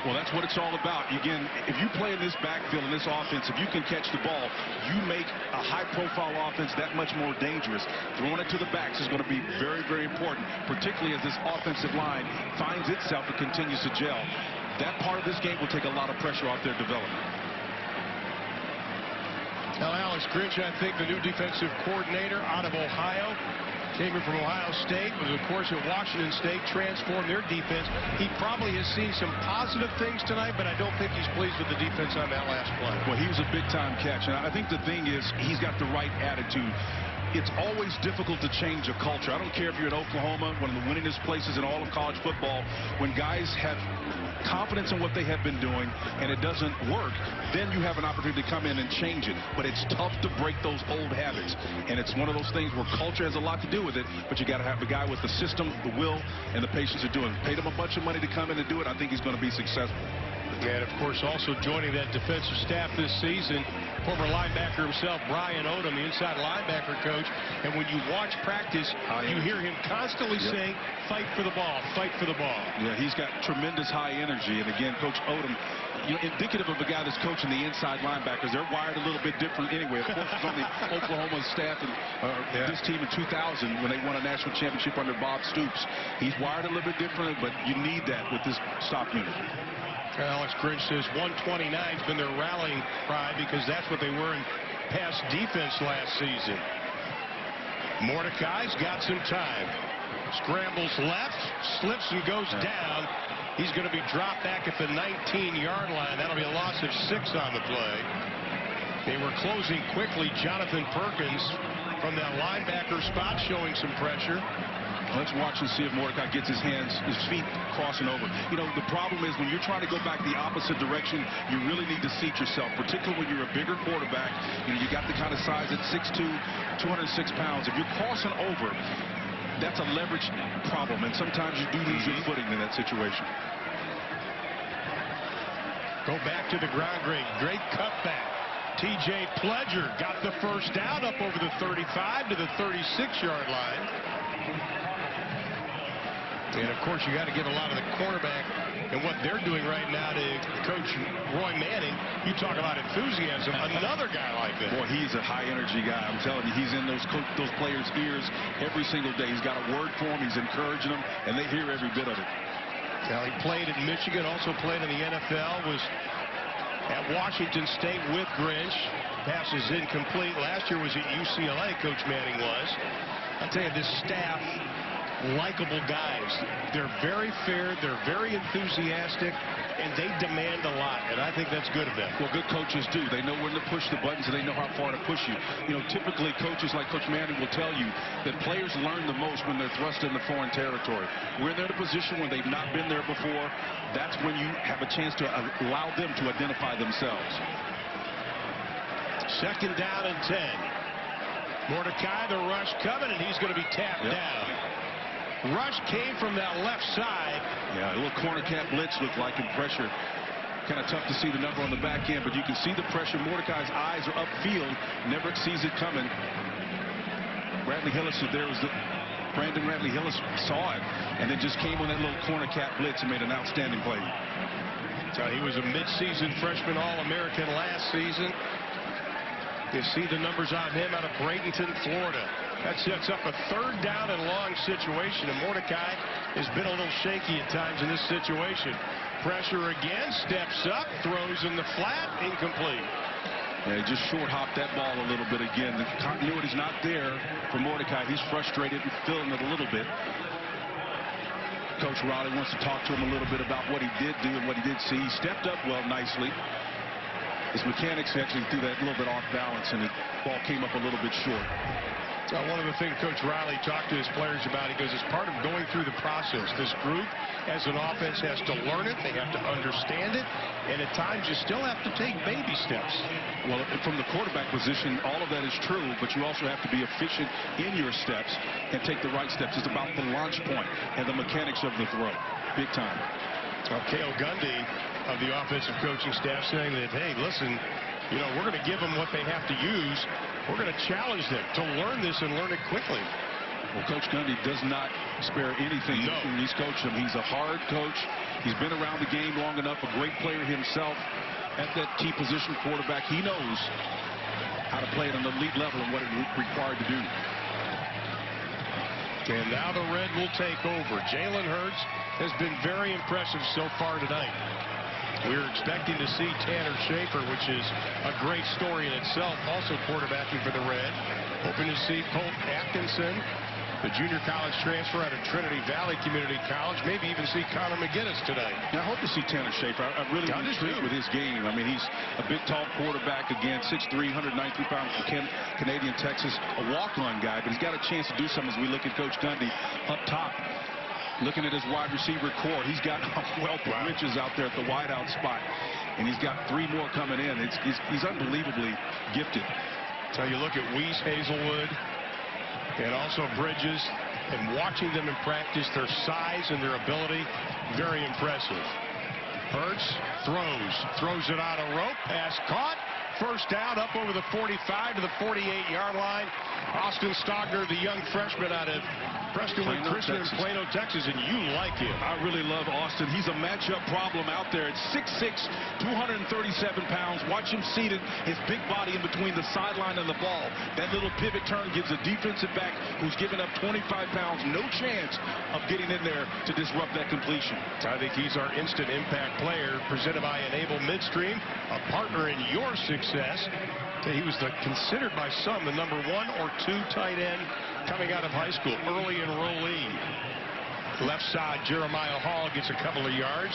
Well, that's what it's all about. Again, if you play in this backfield, in this offense, if you can catch the ball, you make a high-profile offense that much more dangerous. Throwing it to the backs is going to be very, very important, particularly as this offensive line finds itself and continues to gel. That part of this game will take a lot of pressure off their development. Now, Alex Grinch, I think, the new defensive coordinator out of Ohio. Came in from Ohio State, was, of course, at Washington State, transformed their defense. He probably has seen some positive things tonight, but I don't think he's pleased with the defense on that last play. Well, he was a big-time catch, and I think the thing is he's got the right attitude. It's always difficult to change a culture. I don't care if you're at Oklahoma, one of the winningest places in all of college football. When guys have confidence in what they have been doing and it doesn't work, then you have an opportunity to come in and change it. But it's tough to break those old habits. And it's one of those things where culture has a lot to do with it, but you got to have a guy with the system, the will, and the patience to do it. Paid him a bunch of money to come in and do it. I think he's going to be successful. And, of course, also joining that defensive staff this season, former linebacker himself, Brian Odom, the inside linebacker coach. And when you watch practice, you hear him constantly saying, fight for the ball, fight for the ball. Yeah, he's got tremendous high energy. And, again, Coach Odom, indicative of a guy that's coaching the inside linebackers. They're wired a little bit different anyway. Of course, he's on the Oklahoma staff and this team in 2000 when they won a national championship under Bob Stoops. He's wired a little bit differently, but you need that with this stop unit. Alex Grinch says 129's been their rallying cry because that's what they were in pass defense last season. Mordecai's got some time. Scrambles left, slips and goes down. He's going to be dropped back at the 19-yard line. That'll be a loss of 6 on the play. They were closing quickly. Jonathan Perkins from that linebacker spot showing some pressure. Let's watch and see if Mordecai gets his feet crossing over. You know, the problem is when you're trying to go back the opposite direction, you really need to seat yourself, particularly when you're a bigger quarterback. You know, you got the kind of size at 6'2", 206 pounds. If you're crossing over, that's a leverage problem, and sometimes you do lose your footing in that situation. Go back to the ground. Great cutback. T.J. Pledger got the first down up over the 35 to the 36-yard line. And, of course, you got to give a lot of the cornerback and what they're doing right now to Coach Roy Manning. You talk about enthusiasm. Another guy like that. Boy, he's a high-energy guy. I'm telling you, he's in those players' ears every single day. He's got a word for them. He's encouraging them, and they hear every bit of it. Well, he played at Michigan, also played in the NFL, was at Washington State with Grinch. Pass is incomplete. Last year was at UCLA, Coach Manning was. I'll tell you, this staff likable guys. They're very fair, they're very enthusiastic, and they demand a lot, and I think that's good of them. Well, good coaches do. They know when to push the buttons, and they know how far to push you. You know, typically coaches like Coach Manning will tell you that players learn the most when they're thrust into foreign territory. When they're in a position when they've not been there before, that's when you have a chance to allow them to identify themselves. Second down and 10. Mordecai, the rush coming, and he's going to be tapped down. Rush came from that left side. Yeah, a little corner cap blitz looked like in pressure. Kind of tough to see the number on the back end, but you can see the pressure. Mordecai's eyes are upfield, never sees it coming. Bradley Hillis, Brandon Radley Hillis saw it, and then just came on that little corner cap blitz and made an outstanding play. So he was a midseason freshman All-American last season. You see the numbers on him out of Bradenton, Florida. That sets up a third down and long situation, and Mordecai has been a little shaky at times in this situation. Pressure again, steps up, throws in the flat, incomplete. Yeah, he just short hopped that ball a little bit again. The continuity's not there for Mordecai. He's frustrated and feeling it a little bit. Coach Riley wants to talk to him a little bit about what he did do and what he did see. He stepped up well nicely. His mechanics actually threw that a little bit off balance, and the ball came up a little bit short. One of the things Coach Riley talked to his players about, he goes, it's part of going through the process. This group, as an offense, has to learn it. They have to understand it. And at times, you still have to take baby steps. Well, from the quarterback position, all of that is true, but you also have to be efficient in your steps and take the right steps. It's about the launch point and the mechanics of the throw. Big time. Cale Gundy of the offensive coaching staff saying that, hey, listen, you know, we're going to give them what they have to use. We're going to challenge them to learn this and learn it quickly. Well, Coach Gundy does not spare anything when he's coaching them. He's a hard coach. He's been around the game long enough, a great player himself at that key position quarterback. He knows how to play at an elite level and what it's required to do. And now the Red will take over. Jalen Hurts has been very impressive so far tonight. We're expecting to see Tanner Schaefer, which is a great story in itself, also quarterbacking for the Red. Hoping to see Colt Atkinson, the junior college transfer out of Trinity Valley Community College, maybe even see Connor McGinnis tonight. I hope to see Tanner Schaefer. I really am intrigued with his game. I mean, he's a big, tall quarterback, again, 6'3", 193 pounds from Canadian, Texas, a walk-on guy, but he's got a chance to do something as we look at Coach Gundy up top. Looking at his wide receiver core, he's got a wealth of riches out there at the wideout spot, and he's got 3 more coming in. He's unbelievably gifted. So you look at Weiss, Hazelwood, and also Bridges, and watching them in practice, their size and their ability, very impressive. Hurts throws it on a rope, pass caught. First down, up over the 45 to the 48-yard line. Austin Stogner, the young freshman out of Prestonwood Christian in Plano, Texas, and you like him. I really love Austin. He's a matchup problem out there. It's 6'6", 237 pounds. Watch him seated, his big body in between the sideline and the ball. That little pivot turn gives a defensive back who's given up 25 pounds no chance of getting in there to disrupt that completion. I think he's our instant impact player, presented by Enable Midstream, a partner in your success. He was considered by some the number 1 or 2 tight end coming out of high school, early enrollee. Left side, Jeremiah Hall gets a couple of yards.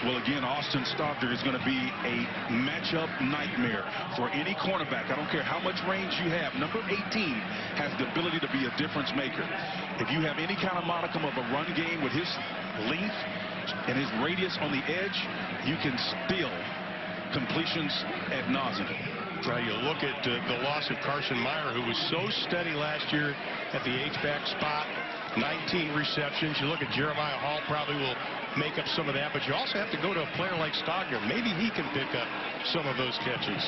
Well, again, Austin Stogner is going to be a matchup nightmare for any cornerback. I don't care how much range you have. Number 18 has the ability to be a difference maker. If you have any kind of modicum of a run game with his length and his radius on the edge, you can steal completions ad nauseum. Now you look at the loss of Carson Meyer, who was so steady last year at the H-back spot, 19 receptions. You look at Jeremiah Hall, probably will make up some of that, but you also have to go to a player like Stogner. Maybe he can pick up some of those catches.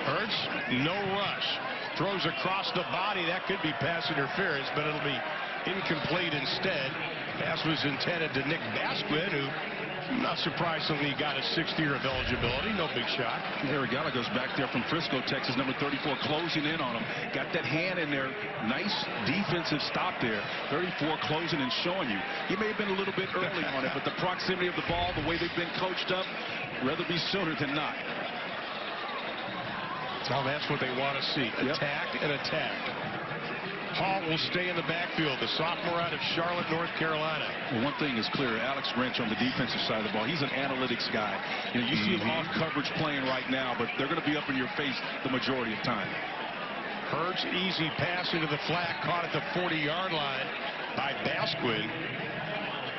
Hurts, no rush. Throws across the body. That could be pass interference, but it'll be incomplete instead. Pass was intended to Nick Basquin, who, not surprisingly, got a 6th year of eligibility. No big shot. Arigala goes back there from Frisco, Texas, number 34, closing in on him. Got that hand in there. Nice defensive stop there. 34 closing and showing you. He may have been a little bit early on it, but the proximity of the ball, the way they've been coached up, rather be sooner than not. Well, that's what they want to see. Attack and attack. Hall will stay in the backfield, the sophomore out of Charlotte, North Carolina. Well, one thing is clear. Alex Grinch on the defensive side of the ball, he's an analytics guy. You know, you see him off coverage playing right now, but they're going to be up in your face the majority of time. Hurts, easy pass into the flat, caught at the 40-yard line by Basquin.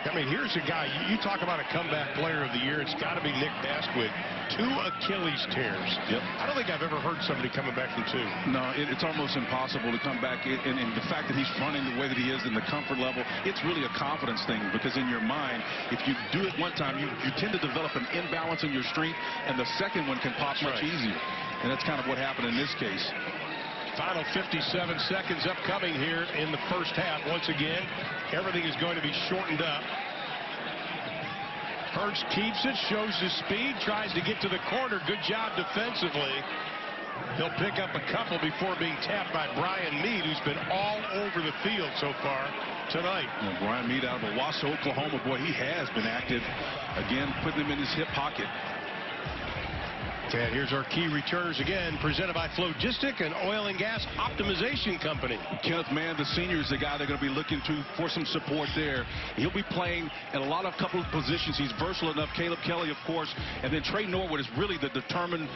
I mean, here's a guy, you talk about a comeback player of the year, it's got to be Nick Basquin. 2 Achilles tears. Yep. I don't think I've ever heard somebody coming back from 2. No, it's almost impossible to come back. And the fact that he's running the way that he is in the comfort level, it's really a confidence thing, because in your mind, if you do it one time, you tend to develop an imbalance in your strength, and the second one can pop much easier. And that's kind of what happened in this case. Final 57 seconds upcoming here in the first half. Once again, everything is going to be shortened up. Hurts keeps it, shows his speed, tries to get to the corner. Good job defensively. He'll pick up a couple before being tapped by Brian Mead, who's been all over the field so far tonight. Well, Brian Mead out of Owasso, Oklahoma. Boy, he has been active. Again, putting him in his hip pocket. And here's our key returners again, presented by Flogistic, an oil and gas optimization company. Kenneth Mann, the senior, is the guy they're going to be looking to for some support there. He'll be playing in a couple of positions. He's versatile enough. Caleb Kelly, of course, and then Trey Norwood is really the determined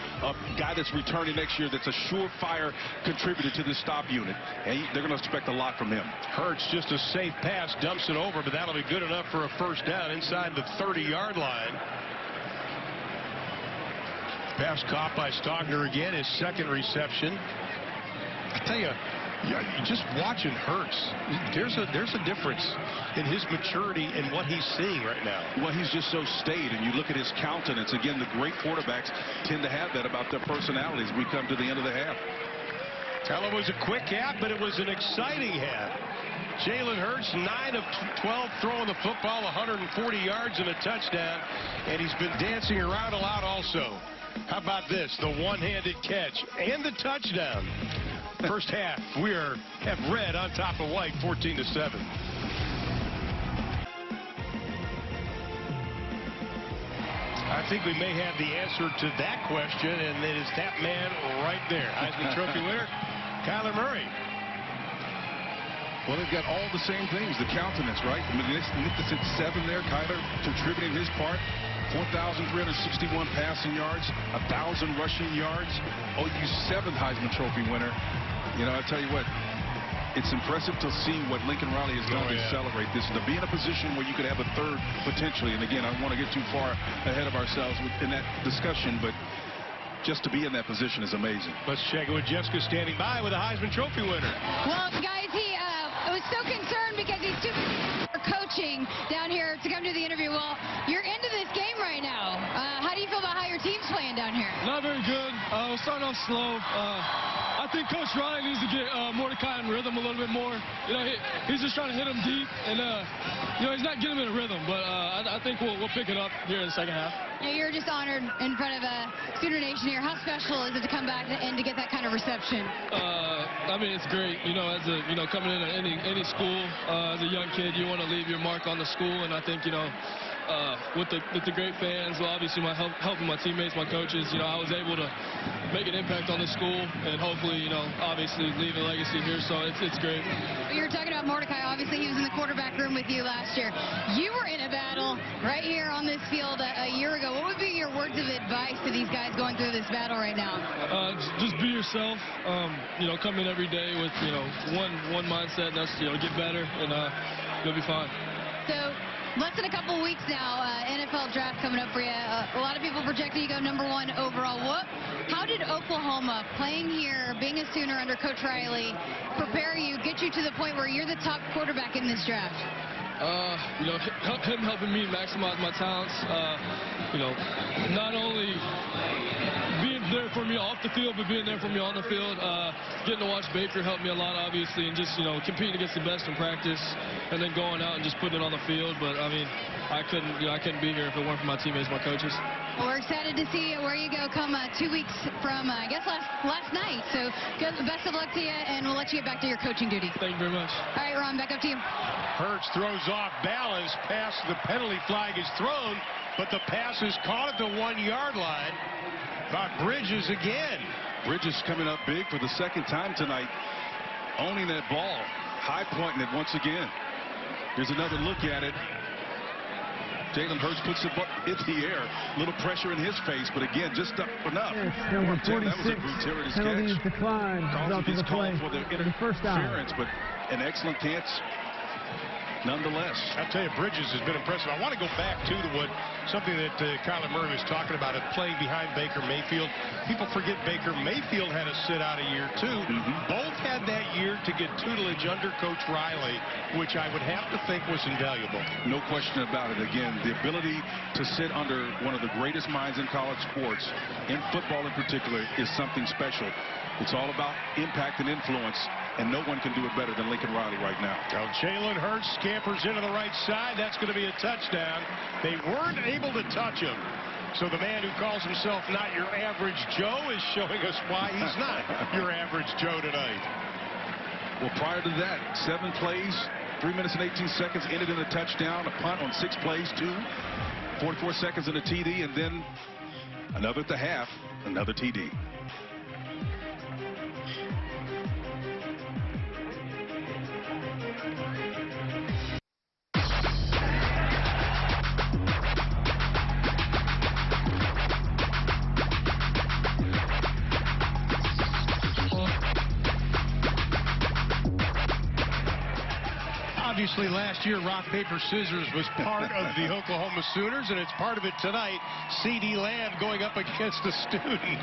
guy that's returning next year. That's a surefire contributor to this stop unit, and they're going to expect a lot from him. Hurts, just a safe pass, dumps it over, but that'll be good enough for a first down inside the 30-yard line. Pass caught by Stogner again, his second reception. I tell you, just watching Hurts, there's a difference in his maturity and what he's seeing right now. Well, he's just so staid, and you look at his countenance. Again, the great quarterbacks tend to have that about their personalities. We come to the end of the half. Well, it was a quick half, but it was an exciting half. Jalen Hurts, 9 of 12 throwing the football, 140 yards and a touchdown, and he's been dancing around a lot also. How about this? The one-handed catch and the touchdown. First half, we have red on top of white, 14-7. I think we may have the answer to that question, and it is that man right there. Heisman Trophy winner, Kyler Murray. Well, they've got all the same things, the countenance, right? I mean, it's at 7 there, Kyler contributing his part. 4,361 passing yards, 1,000 rushing yards. OU's 7th Heisman Trophy winner. You know, I tell you what, it's impressive to see what Lincoln Riley has done to celebrate this, to be in a position where you could have a third potentially. And again, I don't want to get too far ahead of ourselves in that discussion, but just to be in that position is amazing. Let's check it with Jessica standing by with a Heisman Trophy winner. Well, guys, he was so concerned because he's too busy coaching down here to come to the interview. Well, you're into this game right now. How do you feel about how your team's playing down here? Not very good. We're starting off slow. I think Coach Ryan needs to get Mordecai in rhythm a little bit more. You know, he's just trying to hit him deep, and you know, he's not getting him in a rhythm. But I think we'll pick it up here in the second half. You're just honored in front of Sooner Nation here. How special is it to come back and to get that kind of reception? I mean, it's great. You know, as a coming into any school as a young kid, you want to leave your mark on the school, and I think with the great fans, well, obviously helping my teammates, my coaches, I was able to make an impact on the school, and hopefully, obviously leave a legacy here. So it's great. You were talking about Mordecai. Obviously, he was in the quarterback room with you last year. You were in a battle right here on this field a year ago. What would be your words of advice to these guys going through this battle right now? Just be yourself. Come in every day with one mindset, and that's get better, and you'll be fine. So less than a couple weeks now, NFL draft coming up for you. A lot of people projecting you go #1 overall. How did Oklahoma, playing here, being a Sooner under Coach Riley, prepare you, get you to the point where you're the top quarterback in this draft? Him helping me maximize my talents. Not only being there for me off the field, but being there for me on the field. Getting to watch Baker helped me a lot, obviously, and just competing against the best in practice, and then going out and just putting it on the field. But I mean, I couldn't be here if it weren't for my teammates, my coaches. Well, we're excited to see where you go come 2 weeks from, I guess, last night. So best of luck to you, and we'll let you get back to your coaching duties. Thank you very much. All right, Ron, back up to you. Hurts throws off balance, past the penalty flag is thrown, but the pass is caught at the 1-yard line by Bridges again. Bridges coming up big for the second time tonight. owning that ball, high pointing it once again. Here's another look at it. Jalen Hurts puts it in the air. A little pressure in his face, but again, just enough. Number 46, that was a gratuitous penalties catch. declined. He's called for the first down. interference, but an excellent catch nonetheless. I'll tell you, Bridges has been impressive. I want to go back, too, to something that Kyler Murray was talking about, playing behind Baker Mayfield. People forget Baker Mayfield had to sit out a year, too. Both had that year to get tutelage under Coach Riley, which I would have to think was invaluable. No question about it. Again, the ability to sit under one of the greatest minds in college sports, in football in particular, is something special. It's all about impact and influence, and no one can do it better than Lincoln Riley right now. Now, Jalen Hurts scampers into the right side. That's going to be a touchdown. They weren't able to touch him. So the man who calls himself not your average Joe is showing us why he's not your average Joe tonight. Well, prior to that, 7 plays, 3 minutes and 18 seconds, ended in a touchdown, a punt on 6 plays, 44 seconds in a TD, and then another at the half, another TD. Obviously, last year, rock, paper, scissors was part of the Oklahoma Sooners, and it's part of it tonight. C.D. Lamb going up against a student.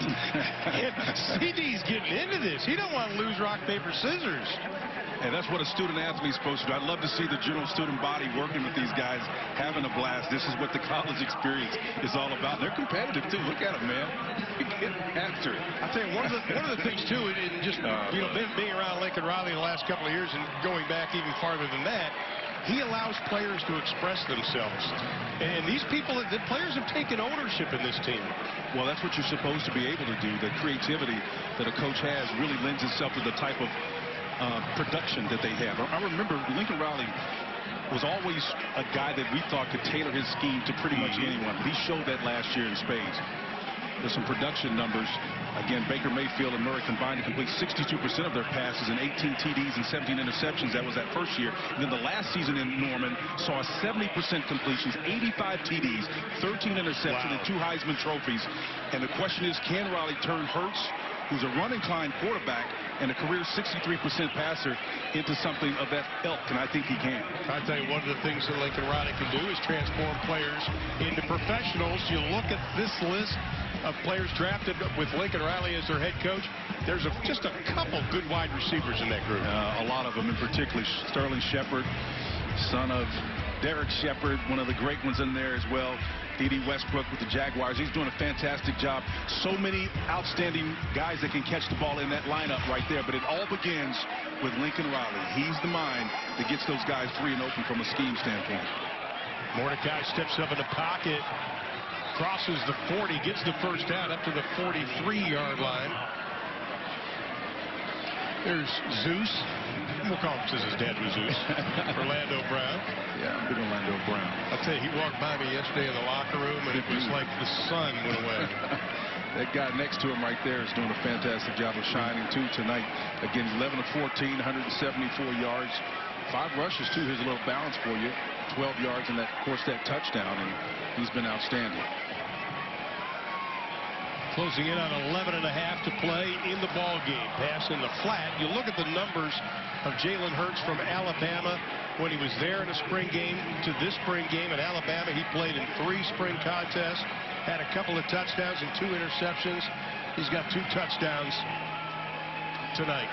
And C.D.'s getting into this. He don't want to lose rock, paper, scissors. And that's what a student athlete is supposed to do. I'd love to see the general student body working with these guys, having a blast. This is what the college experience is all about. They're competitive, too. Look at them, man. They're getting after it. I'll tell you, one of the things, too, and just, you know, being around Lincoln Riley the last couple of years and going back even farther than that, he allows players to express themselves. And these people, the players have taken ownership in this team. Well, that's what you're supposed to be able to do. The creativity that a coach has really lends itself to the type of production that they have. I remember Lincoln Riley was always a guy that we thought could tailor his scheme to pretty much anyone. He showed that last year in spades. There's some production numbers. Again, Baker Mayfield and Murray combined to complete 62% of their passes and 18 TDs and 17 interceptions. That was that first year. And then the last season in Norman saw 70% completions, 85 TDs, 13 interceptions, and 2 Heisman trophies. And the question is, can Riley turn Hurts, who's a run-inclined quarterback and a career 63% passer, into something of that ilk? And I think he can. I'll tell you, one of the things that Lincoln Riley can do is transform players into professionals. You look at this list of players drafted with Lincoln Riley as their head coach. There's just a couple good wide receivers in that group. A lot of them, in particular Sterling Shepard, son of Derek Shepard, one of the great ones in there as well. D.D. Westbrook with the Jaguars. He's doing a fantastic job. So many outstanding guys that can catch the ball in that lineup right there. But it all begins with Lincoln Riley. He's the mind that gets those guys free and open from a scheme standpoint. Mordecai steps up in the pocket, crosses the 40, gets the first down up to the 43-yard line. There's Zeus. We'll call him since his dad was Zeus. Orlando Brown. Yeah, I'm big Orlando Brown. I'll tell you, he walked by me yesterday in the locker room, and it was like the sun went away. That guy next to him right there is doing a fantastic job of shining, too, tonight. Again, 11 of 14, 174 yards. 5 rushes, too. Here's a little balance for you. 12 yards, and, of course, that touchdown, and he's been outstanding. Closing in on 11 and a half to play in the ball game. Pass in the flat. You look at the numbers of Jalen Hurts from Alabama when he was there in a spring game to this spring game. At Alabama, he played in 3 spring contests, had a couple of touchdowns and 2 interceptions. He's got 2 touchdowns tonight.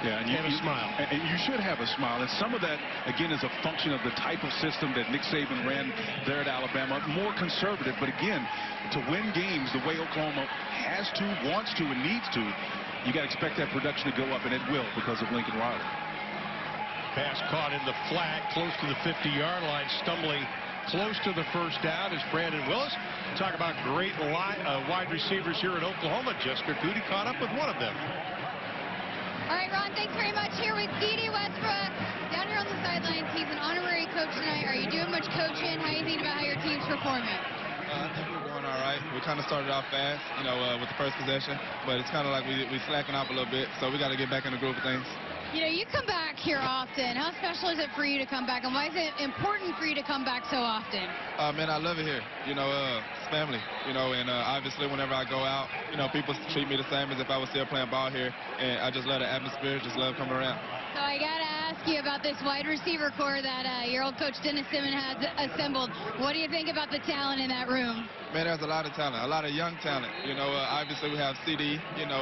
Yeah, and a smile. And you should have a smile. And some of that, again, is a function of the type of system that Nick Saban ran there at Alabama. More conservative. But, again, to win games the way Oklahoma has to, wants to, and needs to, you got to expect that production to go up, and it will because of Lincoln Riley. Pass caught in the flat, close to the 50-yard line, stumbling close to the first down is Brandon Willis. Talk about great wide receivers here at Oklahoma. Jessica Goody caught up with one of them. All right, Ron, thanks very much. Here with D.D. Westbrook down here on the sidelines. He's an honorary coach tonight. Are you doing much coaching? How are you thinking about how your team's performing? I think we're doing all right. We kind of started off fast, with the first possession, but it's kind of like we slacking off a little bit, so we got to get back in the groove of things. You know, you come back here often. How special is it for you to come back, and why is it important for you to come back so often? Man, I love it here. You know, it's family. You know, and obviously whenever I go out, you know, people treat me the same as if I was still playing ball here, and I just love the atmosphere, just love coming around. So I got to ask you about this wide receiver core that your old coach Dennis Simmons has assembled. What do you think about the talent in that room? Man, there's a lot of talent, a lot of young talent. You know, obviously we have CD. You know,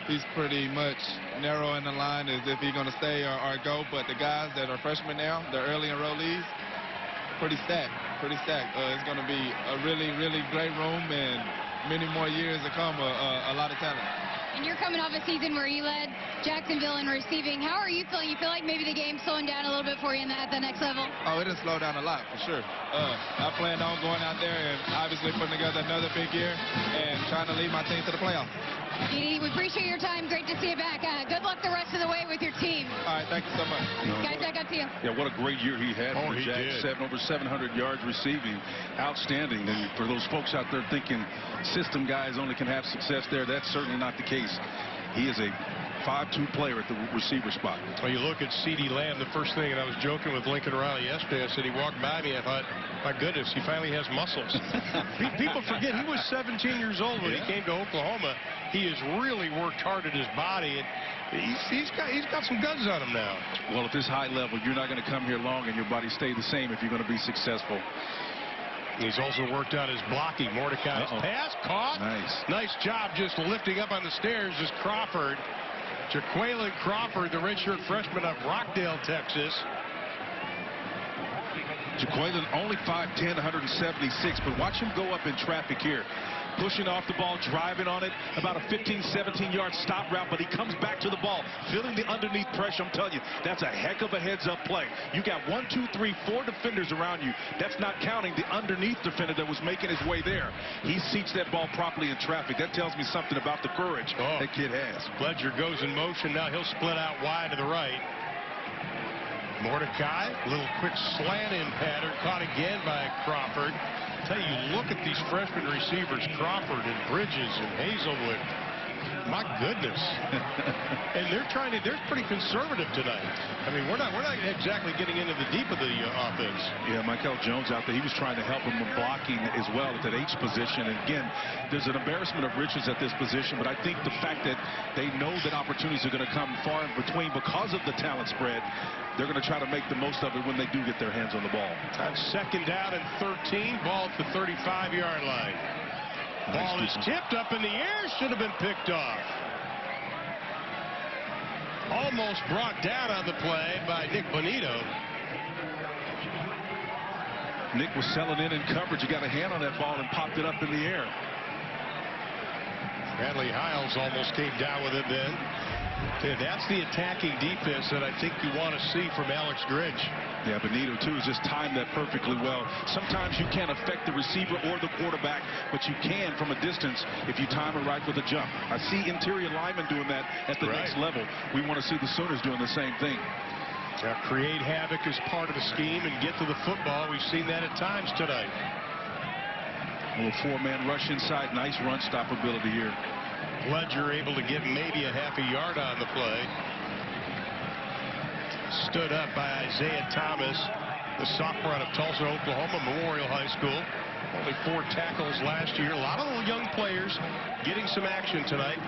he's pretty much narrow in the line as if he's going to stay or go. But the guys that are freshmen now, the early enrollees, pretty stacked, pretty stacked. It's going to be a really, really great room, and many more years to come, a lot of talent. And you're coming off a season where you led Jacksonville in receiving. How are you feeling? You feel like maybe the game's slowing down a little bit for you at the next level? Oh, it has slowed down a lot, for sure. I planned on going out there and obviously putting together another big year and trying to lead my team to the playoffs. Edie, we appreciate your time. Great to see you back. Good luck the rest of the way with your team. All right, thank you so much. Guys, back up to you. Yeah, what a great year he had for he Jack. did. Over 700 yards receiving. Outstanding. And for those folks out there thinking system guys only can have success there, that's certainly not the case. He is a 5'2" player at the receiver spot. Well, you look at CeeDee Lamb, the first thing, and I was joking with Lincoln Riley yesterday, I said he walked by me, I thought, my goodness, he finally has muscles. People forget he was 17 years old when he came to Oklahoma. He has really worked hard at his body, and he's got some guns on him now. Well, at this high level, you're not going to come here long and your body stay the same if you're going to be successful. He's also worked on his blocking. Mordecai's pass caught. Nice job just lifting up on the stairs is Crawford. Jaquayln Crawford, the redshirt freshman of Rockdale, Texas. Jaquayln only 5'10", 176, but watch him go up in traffic here. Pushing off the ball, driving on it, about a 15, 17-yard stop route, but he comes back to the ball, feeling the underneath pressure. I'm telling you, that's a heck of a heads-up play. You got 1, 2, 3, 4 defenders around you. That's not counting the underneath defender that was making his way there. He seats that ball properly in traffic. That tells me something about the courage that kid has. Pledger goes in motion. Now he'll split out wide to the right. Mordecai, a little quick slant-in pattern, caught again by Crawford. Tell you, look at these freshman receivers, Crawford and Bridges and Hazelwood. My goodness. And they're pretty conservative tonight. I mean, we're not exactly getting into the deep of the offense. Yeah, Michael Jones out there, he was trying to help him with blocking as well at that H position. And again, there's an embarrassment of riches at this position, but I think the fact that they know that opportunities are going to come far in between because of the talent spread, they're going to try to make the most of it when they do get their hands on the ball. On second down and 13, ball at the 35-yard line. Ball is tipped up in the air, should have been picked off. Almost brought down on the play by Nick Bonito. Nick was selling in coverage. He got a hand on that ball and popped it up in the air. Bradley Hiles almost came down with it then. Yeah, that's the attacking defense that I think you want to see from Alex Grinch. Yeah, Bonito, too, has just timed that perfectly well. Sometimes you can't affect the receiver or the quarterback, but you can from a distance if you time it right with a jump. I see interior linemen doing that at the next level. We want to see the Sooners doing the same thing. Now, create havoc as part of the scheme and get to the football. We've seen that at times tonight. A little four-man rush inside. Nice run stoppability here. Pledger able to get maybe a half a yard on the play. Stood up by Isaiah Thomas, the sophomore out of Tulsa, Oklahoma Memorial High School. Only 4 tackles last year. A lot of little young players getting some action tonight.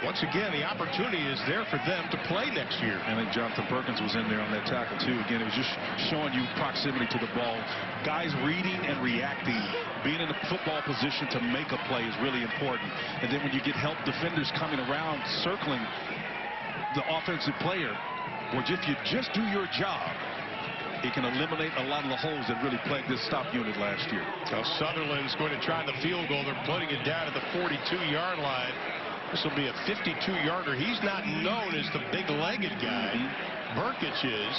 Once again, the opportunity is there for them to play next year. I think Jonathan Perkins was in there on that tackle, too. Again, it was just showing you proximity to the ball. Guys reading and reacting, being in a football position to make a play is really important. And then when you get help defenders coming around, circling the offensive player, which if you just do your job, it can eliminate a lot of the holes that really plagued this stop unit last year. Now Sutherland's going to try the field goal. They're putting it down at the 42-yard line. This will be a 52-yarder. He's not known as the big-legged guy. Burkich is.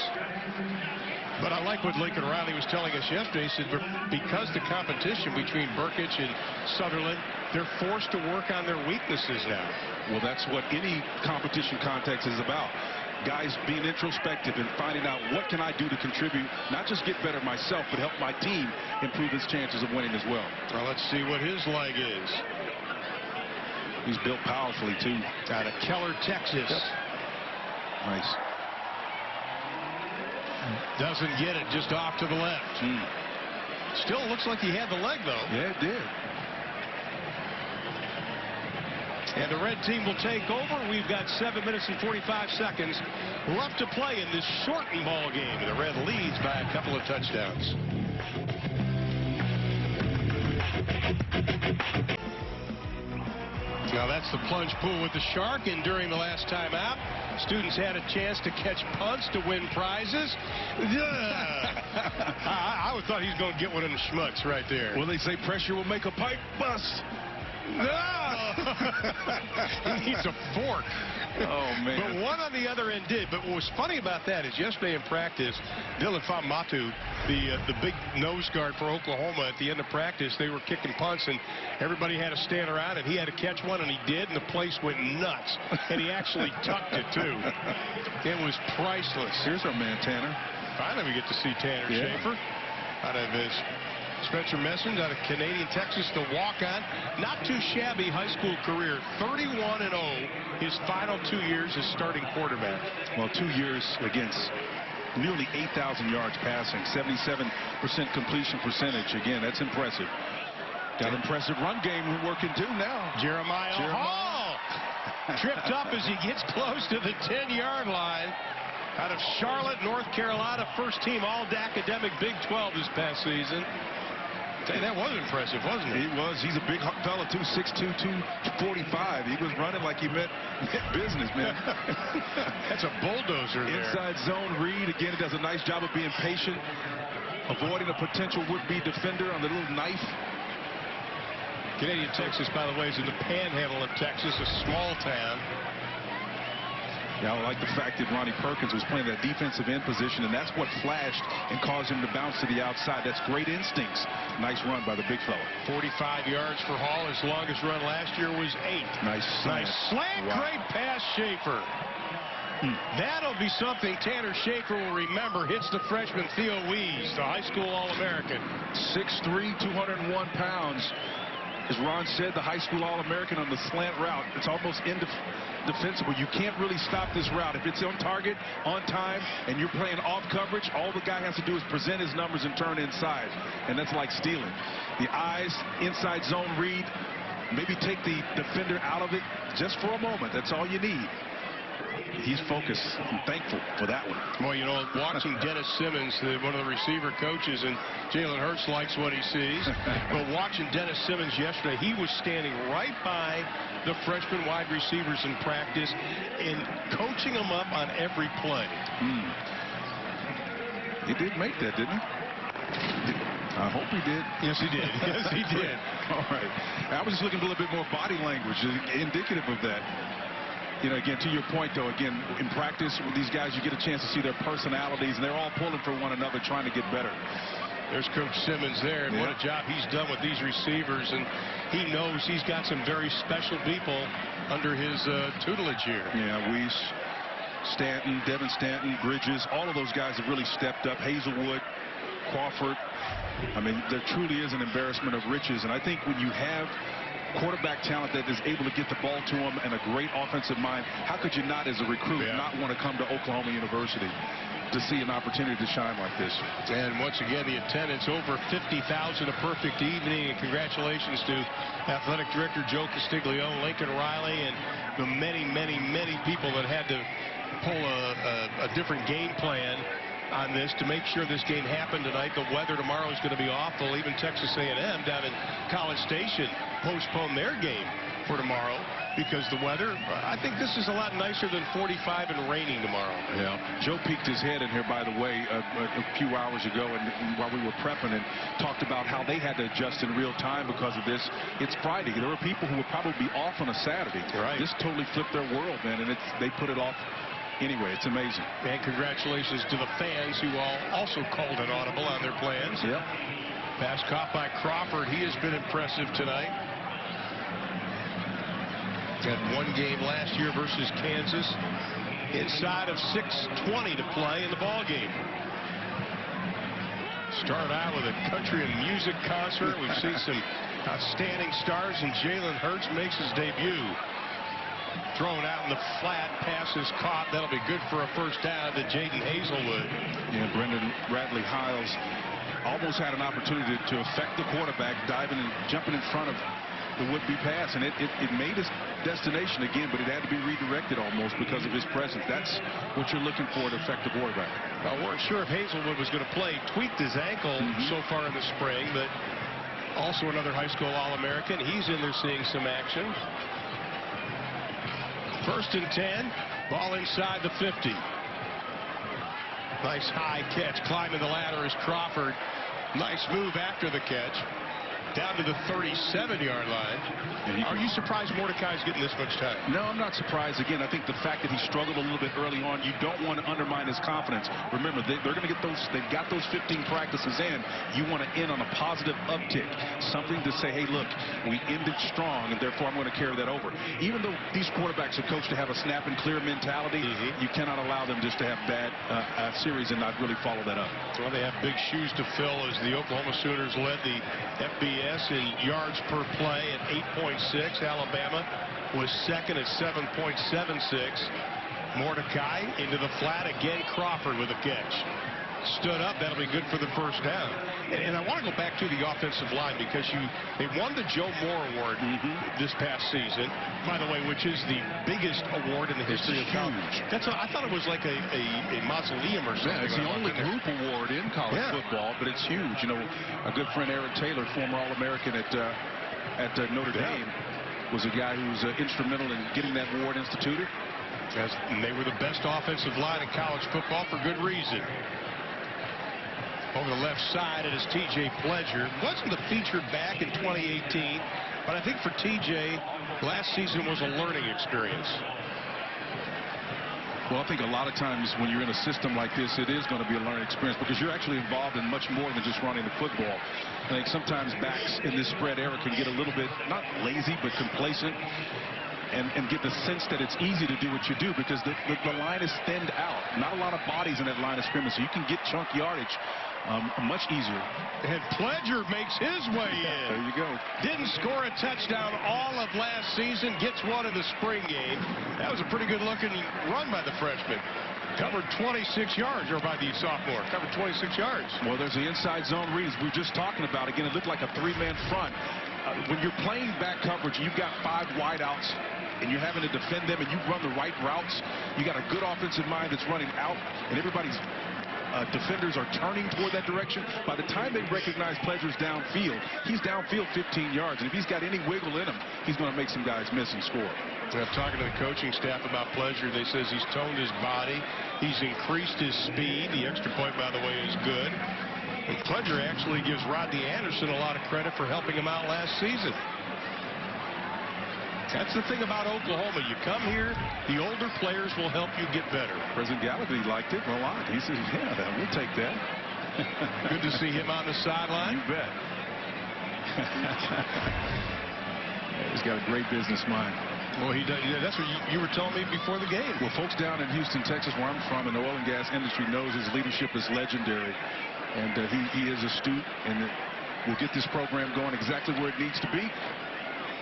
But I like what Lincoln Riley was telling us yesterday. He said because the competition between Burkich and Sutherland, they're forced to work on their weaknesses now. Well, that's what any competition context is about. Guys being introspective and finding out what can I do to contribute, not just get better myself, but help my team improve its chances of winning as well. Well, let's see what his leg is. He's built powerfully, too. Out of Keller, Texas. Nice. Doesn't get it, just off to the left. Still looks like he had the leg, though. Yeah, it did. And the red team will take over. We've got 7 minutes and 45 seconds left to play in this shortened ball game. The red leads by a couple of touchdowns. Now that's the plunge pool with the Shark, and during the last time out, students had a chance to catch punts to win prizes. I thought he was going to get one in the schmucks right there. Well, they say pressure will make a pipe bust. He needs a fork. Oh, man. But one on the other end did. But what was funny about that is yesterday in practice, Dylan Famatu, the big nose guard for Oklahoma, at the end of practice, they were kicking punts, and everybody had to stand around, and he had to catch one, and he did, and the place went nuts. And he actually tucked it, too. It was priceless. Here's our man, Tanner. Finally, we get to see Tanner Schaefer out of his Spencer Messens out of Canadian Texas, the walk-on. Not too shabby high school career. 31-0 his final 2 years as starting quarterback. Well, 2 years against nearly 8,000 yards passing, 77% completion percentage. Again, that's impressive. Got an impressive run game working too now. Jeremiah Hall tripped up as he gets close to the 10-yard line. Out of Charlotte, North Carolina, first team all-academic Big 12 this past season. Hey, that was impressive, wasn't it? He was. He's a big fella, too, 6'2", 245. He was running like he meant business, man. That's a bulldozer there. Inside zone read. Again, he does a nice job of being patient, avoiding a potential would-be defender on the little knife. Canadian Texas, by the way, is in the panhandle of Texas, a small town. Yeah, I like the fact that Ronnie Perkins was playing that defensive end position, and that's what flashed and caused him to bounce to the outside. That's great instincts. Nice run by the big fella. 45 yards for Hall. His longest run last year was 8. Nice slant. Nice slant. Wow. Great pass, Schaefer. That'll be something Tanner Schaefer will remember. Hits the freshman Theo Wees, the high school All-American. 6'3", 201 pounds. As Ron said, the high school All-American on the slant route. It's almost indefensible. You can't really stop this route. If it's on target, on time, and you're playing off coverage, all the guy has to do is present his numbers and turn inside. And that's like stealing. The eyes, inside zone read, maybe take the defender out of it just for a moment. That's all you need. He's focused. I'm thankful for that one. Well, you know, watching Dennis Simmons, one of the receiver coaches, and Jalen Hurts likes what he sees. But watching Dennis Simmons yesterday, he was standing right by the freshman wide receivers in practice and coaching them up on every play. He did make that, didn't he? I hope he did. Yes, he did. Yes, he did. All right. I was just looking for a little bit more body language, indicative of that. You know, again, to your point, though, again, in practice with these guys, you get a chance to see their personalities, and they're all pulling for one another, trying to get better. There's Coach Simmons there, and what a job he's done with these receivers, and he knows he's got some very special people under his tutelage here. Yeah, Weiss, Stanton, Devin Stanton, Bridges, all of those guys have really stepped up. Hazelwood, Crawford. I mean, there truly is an embarrassment of riches, and I think when you have quarterback talent that is able to get the ball to him and a great offensive mind, how could you not, as a recruit, not want to come to Oklahoma University to see an opportunity to shine like this? And once again, the attendance over 50,000, a perfect evening, and congratulations to Athletic Director Joe Castiglione, Lincoln Riley, and the many, many, many people that had to pull a different game plan on this to make sure this game happened tonight. The weather tomorrow is going to be awful. Even Texas A&M down in College Station postponed their game for tomorrow because the weather. I think this is a lot nicer than 45 and raining tomorrow. Yeah. Joe peeked his head in here, by the way, a few hours ago, and while we were prepping, and talked about how they had to adjust in real time because of this. It's Friday. There were people who would probably be off on a Saturday. Right. This totally flipped their world, man, and they put it off. Anyway, it's amazing. And congratulations to the fans who also called an audible on their plans. Yep. Pass caught by Crawford. He has been impressive tonight. Had one game last year versus Kansas. Inside of 6:20 to play in the ball game. Started out with a country and music concert. We've seen some outstanding stars, and Jalen Hurts makes his debut. Thrown out in the flat. Pass is caught. That'll be good for a first down to Jaden Hazelwood. Yeah, Brendan Radley-Hiles almost had an opportunity to affect the quarterback, diving and jumping in front of the would-be pass, and it made his destination again, but it had to be redirected almost because of his presence. That's what you're looking for to affect the quarterback. Well, weren't sure if Hazelwood was going to play. Tweaked his ankle so far in the spring, but also another high school All-American. He's in there seeing some action. 1st and 10. Ball inside the 50. Nice high catch. Climbing the ladder is Crawford. Nice move after the catch. Down to the 37-yard line. Are you surprised Mordecai's getting this much time? No, I'm not surprised. Again, I think the fact that he struggled a little bit early on, you don't want to undermine his confidence. Remember, they're going to get those. They've got those 15 practices in. You want to end on a positive uptick, something to say, hey, look, we ended strong, and therefore I'm going to carry that over. Even though these quarterbacks are coached to have a snap and clear mentality, you cannot allow them just to have bad series and not really follow that up. Well, they have big shoes to fill as the Oklahoma Sooners led the FBS in yards per play at 8.6. Alabama was second at 7.76. Mordecai into the flat again. Crawford with a catch. Stood up. That'll be good for the first down. And I want to go back to the offensive line because they won the Joe Moore Award this past season, by the way, which is the biggest award in the history of college. I thought it was like a mausoleum or something. Yeah, it's the only group award in college football, but it's huge. You know, a good friend, Aaron Taylor, former All-American at Notre Dame, was a guy who was instrumental in getting that award instituted. And they were the best offensive line in college football for good reason. Over the left side, it is T.J. Pledger. Wasn't the featured back in 2018, but I think for T.J., last season was a learning experience. Well, I think a lot of times when you're in a system like this, it is going to be a learning experience because you're actually involved in much more than just running the football. I think sometimes backs in this spread era can get a little bit, not lazy, but complacent. And get the sense that it's easy to do what you do because the line is thinned out. Not a lot of bodies in that line of scrimmage, so you can get chunk yardage much easier. And Pledger makes his way in. There you go. Didn't score a touchdown all of last season. Gets one in the spring game. That was a pretty good-looking run by the freshman. Covered 26 yards, or by the sophomore. Covered 26 yards. Well, there's the inside zone reads we were just talking about. Again, it looked like a three-man front. When you're playing back coverage, you've got 5 wideouts, and you're having to defend them, and you run the right routes. You got a good offensive mind that's running out, and everybody's defenders are turning toward that direction. By the time they recognize Pledger's downfield, he's downfield 15 yards, and if he's got any wiggle in him, he's going to make some guys miss and score. Talking to the coaching staff about Pledger, they says he's toned his body, he's increased his speed. The extra point, by the way, is good. And Pledger actually gives Rodney Anderson a lot of credit for helping him out last season. That's the thing about Oklahoma. You come here, the older players will help you get better. President Gallagher liked it a lot. He said, yeah, we'll take that. Good to see him on the sideline. You bet. He's got a great business mind. Well, he does. Yeah, that's what you were telling me before the game. Well, folks down in Houston, Texas, where I'm from, in the oil and gas industry, knows his leadership is legendary. And he is astute, and will get this program going exactly where it needs to be.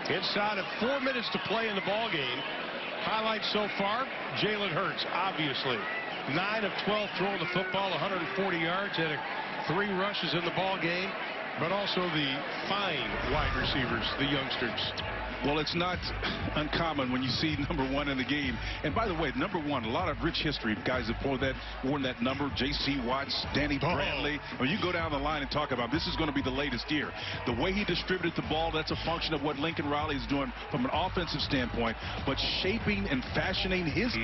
Inside of 4 minutes to play in the ball game. Highlights so far, Jalen Hurts, obviously. 9 of 12 throwing the football, 140 yards, had 3 rushes in the ball game, but also the fine wide receivers, the youngsters. Well, it's not uncommon when you see number 1 in the game. And by the way, number 1, a lot of rich history. Guys have worn that number. J.C. Watts, Danny Bradley. When you go down the line and talk about this is going to be the latest year. The way he distributed the ball, that's a function of what Lincoln Riley is doing from an offensive standpoint. But shaping and fashioning his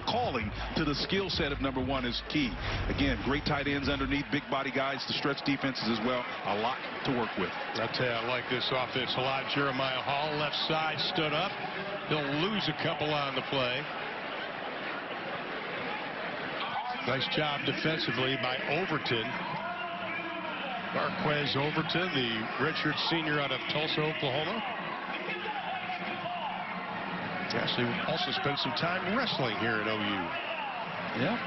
calling to the skill set of number 1 is key. Again, great tight ends underneath, big body guys to stretch defenses as well. A lot to work with. I'll tell you, I like this offense a lot. Jeremiah Hall, left side, stood up. He'll lose a couple on the play. Nice job defensively by Overton. Marquez Overton, the redshirt senior out of Tulsa, Oklahoma. Actually also spent some time wrestling here at OU. Yeah.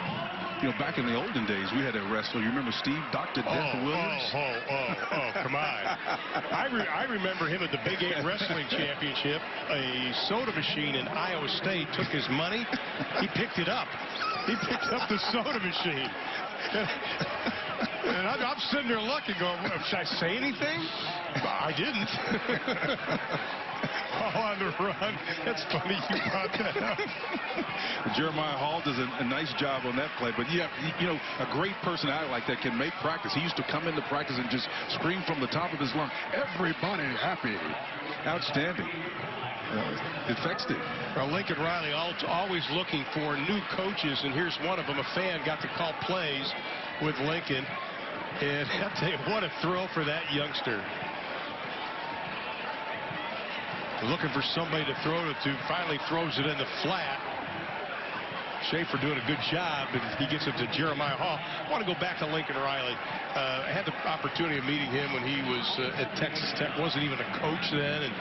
You know, back in the olden days, we had a wrestler. You remember Steve, Dr. Death Williams? Come on. I remember him at the Big 8 Wrestling Championship. A soda machine in Iowa State took his money. He picked it up. He picked up the soda machine. And I'm sitting there looking, going, should I say anything? I didn't. On the run. That's funny you brought that up. Jeremiah Hall does a nice job on that play, but yeah, you know, a great personality like that can make practice. He used to come into practice and just scream from the top of his lung, everybody happy. Outstanding. Effective. Well, Lincoln Riley always looking for new coaches, and here's one of them. A fan got to call plays with Lincoln, and I'll tell you, what a thrill for that youngster. Looking for somebody to throw it to, finally throws it in the flat. Schaefer doing a good job, and he gets it to Jeremiah Hall. I want to go back to Lincoln Riley. I had the opportunity of meeting him when he was at Texas Tech. Wasn't even a coach then, and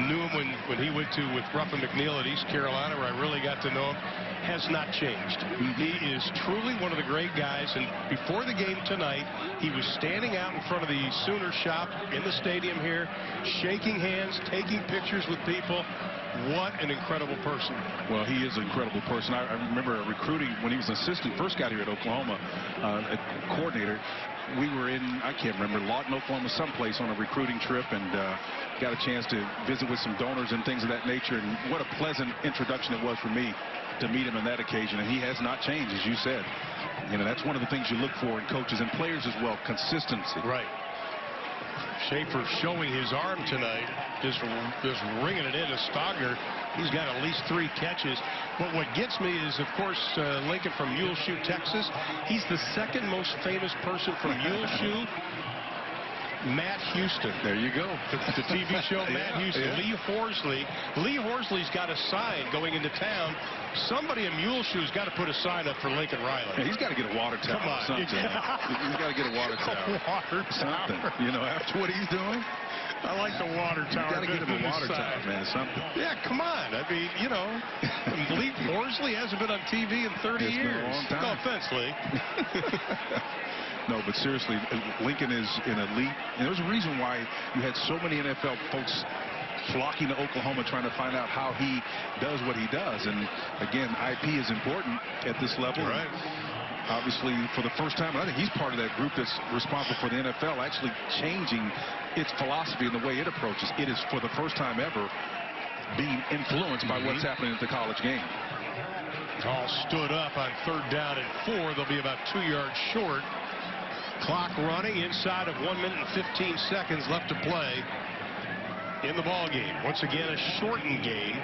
knew him when he went with Ruffin McNeil at East Carolina, where I really got to know him. Has not changed. He is truly one of the great guys, and before the game tonight, he was standing out in front of the Sooner shop in the stadium here, shaking hands, taking pictures with people. What an incredible person. Well, he is an incredible person. I remember recruiting when he was an assistant, first got here at Oklahoma, a coordinator. We were in, I can't remember, Lawton, Oklahoma, someplace on a recruiting trip, and got a chance to visit with some donors and things of that nature. And what a pleasant introduction it was for me to meet him on that occasion. And he has not changed, as you said. You know, that's one of the things you look for in coaches and players as well, consistency. Right. Schaefer showing his arm tonight, just ringing it into Stogner. He's got at least 3 catches. But what gets me is, of course, Lincoln from Muleshoe, Texas. He's the second most famous person from Muleshoe. Matt Houston. There you go. The TV show Matt Houston. Yeah. Lee Horsley. Lee Horsley's got a sign going into town. Somebody in Muleshoe's got to put a sign up for Lincoln Riley. Yeah, he's got to get a water tower. Come on. Something. He's got to get a water tower. Something. You know, after what he's doing. I like the water tower. You got to get him a water tower, man. Something. Yeah, come on. I mean, you know, Lee Horsley hasn't been on TV in 30 years. Been a long time. No offense, Lee. No, but seriously, Lincoln is an elite. And there's a reason why you had so many NFL folks flocking to Oklahoma trying to find out how he does what he does. And again, IP is important at this level. Right. Obviously, for the first time, I think he's part of that group that's responsible for the NFL actually changing its philosophy and the way it approaches. It is, for the first time ever, being influenced by what's happening at the college game. All stood up on 3rd down and 4. They'll be about 2 yards short. Clock running inside of 1 minute and 15 seconds left to play in the ball game. Once again, a shortened game.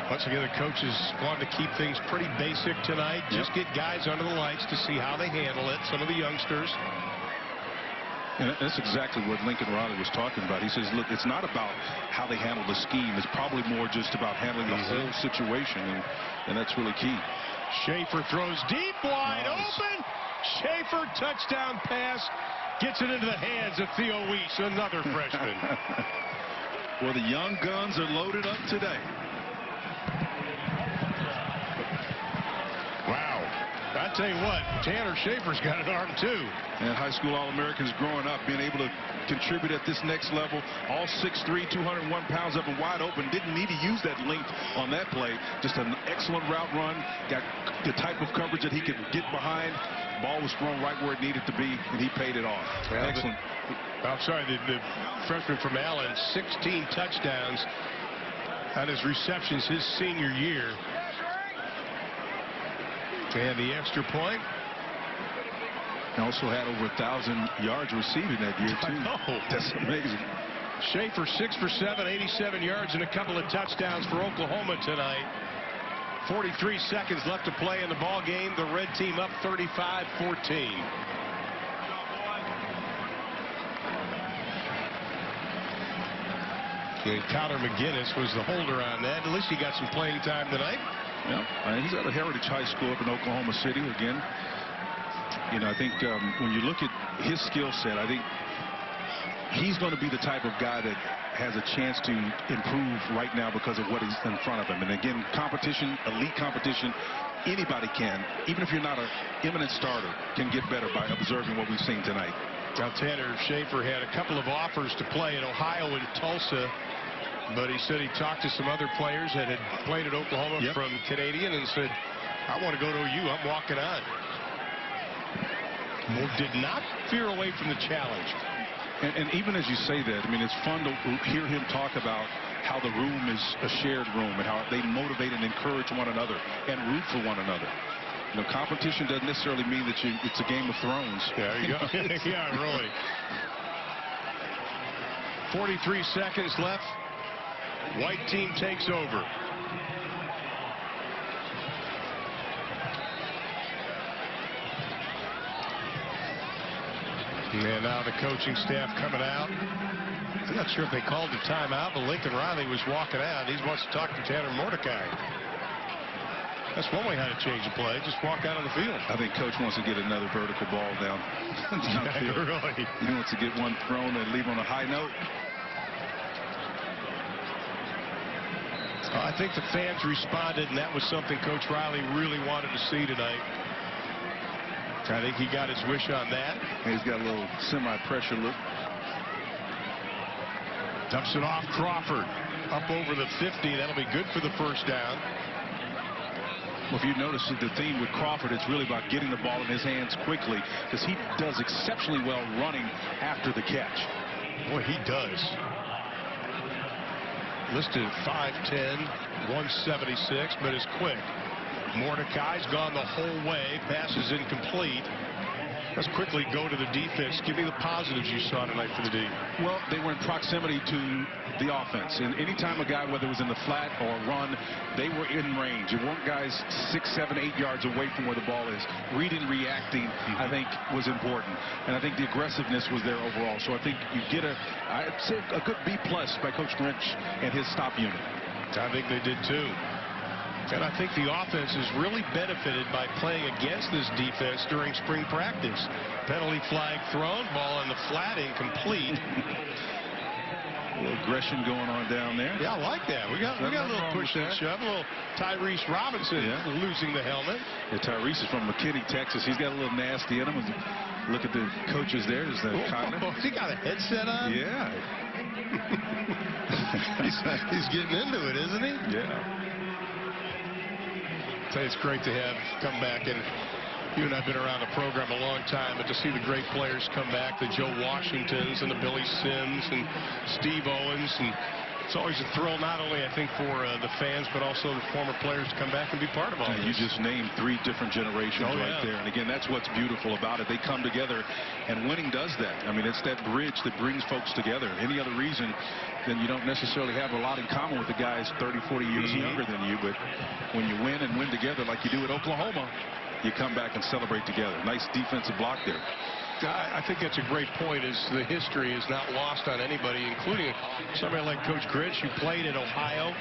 Once again, the coaches wanted to keep things pretty basic tonight. Just get guys under the lights to see how they handle it. Some of the youngsters. And that's exactly what Lincoln Riley was talking about. He says, look, it's not about how they handle the scheme. It's probably more just about handling the whole situation, and that's really key. Schaefer throws deep, wide open. Schaefer, touchdown pass, gets it into the hands of Theo Weiss, another freshman. Well, the young guns are loaded up today. Wow. I tell you what, Tanner Schaefer's got an arm too. And high school All-Americans growing up, being able to contribute at this next level, all 6'3", 201 pounds up and wide open. Didn't need to use that length on that play. Just an excellent route run. Got the type of coverage that he could get behind. Ball was thrown right where it needed to be, and he paid it off. Well, excellent. I'm sorry, the freshman from Allen, 16 touchdowns on his receptions his senior year. And the extra point. He also had over 1,000 yards receiving that year, too. I know. That's amazing. Schaefer 6 for 7, 87 yards and a couple of touchdowns for Oklahoma tonight. 43 seconds left to play in the ball game. The red team up 35-14. And Connor McGinnis was the holder on that. At least he got some playing time tonight. Yeah, he's at a Heritage High School up in Oklahoma City. Again, you know, I think when you look at his skill set, I think he's going to be the type of guy that has a chance to improve right now because of what is in front of him. And again, competition, elite competition, anybody can, even if you're not an eminent starter, can get better by observing what we've seen tonight. Now, Tanner Schaefer had a couple of offers to play in Ohio and Tulsa, but he said he talked to some other players that had played at Oklahoma from Canadian and said, I want to go to OU. I'm walking on. Did not veer away from the challenge. And even as you say that, I mean, it's fun to hear him talk about how the room is a shared room and how they motivate and encourage one another and root for one another. You know, competition doesn't necessarily mean that it's a Game of Thrones. There you go. Yeah, really. 43 seconds left. White team takes over. And now the coaching staff coming out. I'm not sure if they called the timeout, but Lincoln Riley was walking out. He wants to talk to Tanner Mordecai. That's one way how to change the play. Just walk out on the field. I think Coach wants to get another vertical ball down. Really? He wants to get one thrown and leave on a high note. I think the fans responded, and that was something Coach Riley really wanted to see tonight. I think he got his wish on that. And he's got a little semi-pressure look. Dumps it off Crawford. Up over the 50. That'll be good for the first down. Well, if you notice the theme with Crawford, it's really about getting the ball in his hands quickly, because he does exceptionally well running after the catch. Boy, he does. Listed at 5'10", 176, but is quick. Mordecai's gone the whole way. Pass is incomplete. Let's quickly go to the defense. Give me the positives you saw tonight for the D. Well, they were in proximity to the offense. And anytime a guy, whether it was in the flat or run, they were in range. It weren't guys 6, 7, 8 yards away from where the ball is. Reading, reacting, I think, was important. And I think the aggressiveness was there overall. So I think you get I'd say a good B+ by Coach Grinch and his stop unit. I think they did too. And I think the offense has really benefited by playing against this defense during spring practice. Penalty flag thrown, ball in the flat, incomplete. A little aggression going on down there. Yeah, I like that. We got a little push and shove. A little Tyrese Robinson losing the helmet. Yeah, Tyrese is from McKinney, Texas. He's got a little nasty in him. Look at the coaches there. Is that he got a headset on? Yeah. he's getting into it, isn't he? Yeah. It's great to have come back, and you and I have been around the program a long time, but to see the great players come back, the Joe Washingtons and the Billy Sims and Steve Owens, and it's always a thrill not only, I think, for the fans, but also the former players to come back and be part of all this. You just named 3 different generations right there, and again, that's what's beautiful about it. They come together, and winning does that. I mean, it's that bridge that brings folks together. Any other reason, then you don't necessarily have a lot in common with the guys 30, 40 years younger than you, but when you win and win together like you do at Oklahoma, you come back and celebrate together. Nice defensive block there. I think that's a great point, is the history is not lost on anybody, including somebody like Coach Grinch, who played at Ohio.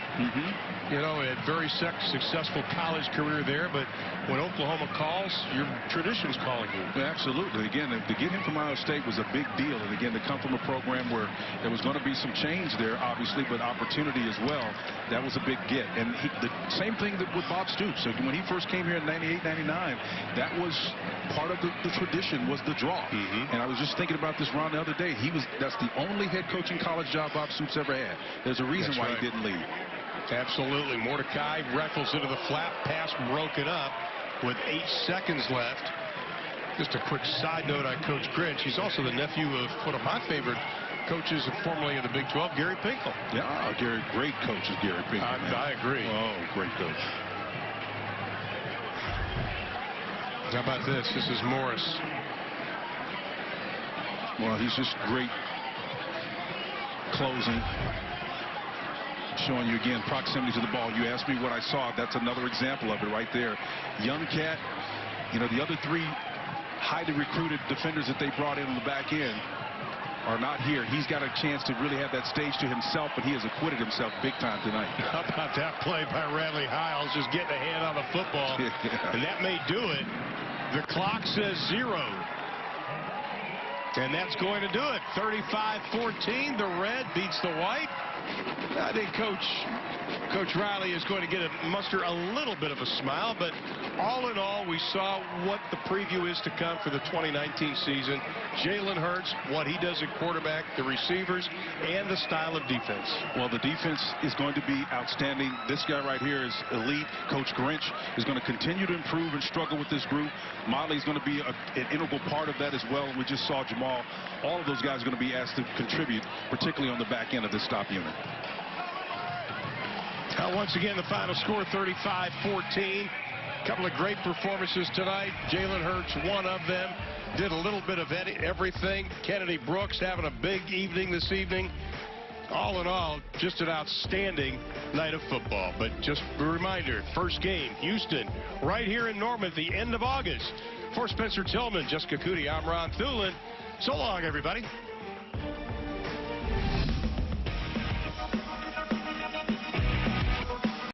You know, had very successful college career there, but when Oklahoma calls, your tradition's calling you. Absolutely. Again, to get him from Iowa State was a big deal, and again, to come from a program where there was going to be some change there, obviously, but opportunity as well, that was a big get. And the same thing with Bob Stoops. So when he first came here in 98, 99, that was part of the tradition, was the draw. And I was just thinking about this, Ron, the other day. That's the only head coaching college job Bob Stoops ever had. There's a reason why he didn't leave. Absolutely. Mordecai rifles into the flat, pass broken up with 8 seconds left. Just a quick side note on Coach Grinch. He's also the nephew of one of my favorite coaches formerly of the Big 12, Gary Pinkel. Yeah, Gary, great coach is Gary Pinkel. I agree. Oh, great coach. How about this? This is Morris. Well, he's just great closing. Showing you again proximity to the ball. You asked me what I saw. That's another example of it right there. Young cat. You know, the other 3 highly recruited defenders that they brought in on the back end are not here. He's got a chance to really have that stage to himself, but he has acquitted himself big time tonight. How about that play by Radley Hiles, just getting a hand on the football? Yeah. And that may do it. The clock says 0. And that's going to do it. 35-14. The red beats the white. I think Coach Riley is going to get muster a little bit of a smile, but all in all, we saw what the preview is to come for the 2019 season. Jalen Hurts, what he does at quarterback, the receivers, and the style of defense. Well, the defense is going to be outstanding. This guy right here is elite. Coach Grinch is going to continue to improve and struggle with this group. Motley is going to be an integral part of that as well. And we just saw Jamal. All of those guys are going to be asked to contribute, particularly on the back end of this stop unit. Once again, the final score 35-14. A couple of great performances tonight. Jalen Hurts, one of them, did a little bit of everything. Kennedy Brooks having a big evening this evening. All in all, just an outstanding night of football. But just a reminder, first game, Houston, right here in Norman at the end of August. For Spencer Tillman, Jessica Cootie, I'm Ron Thulin. So long, everybody.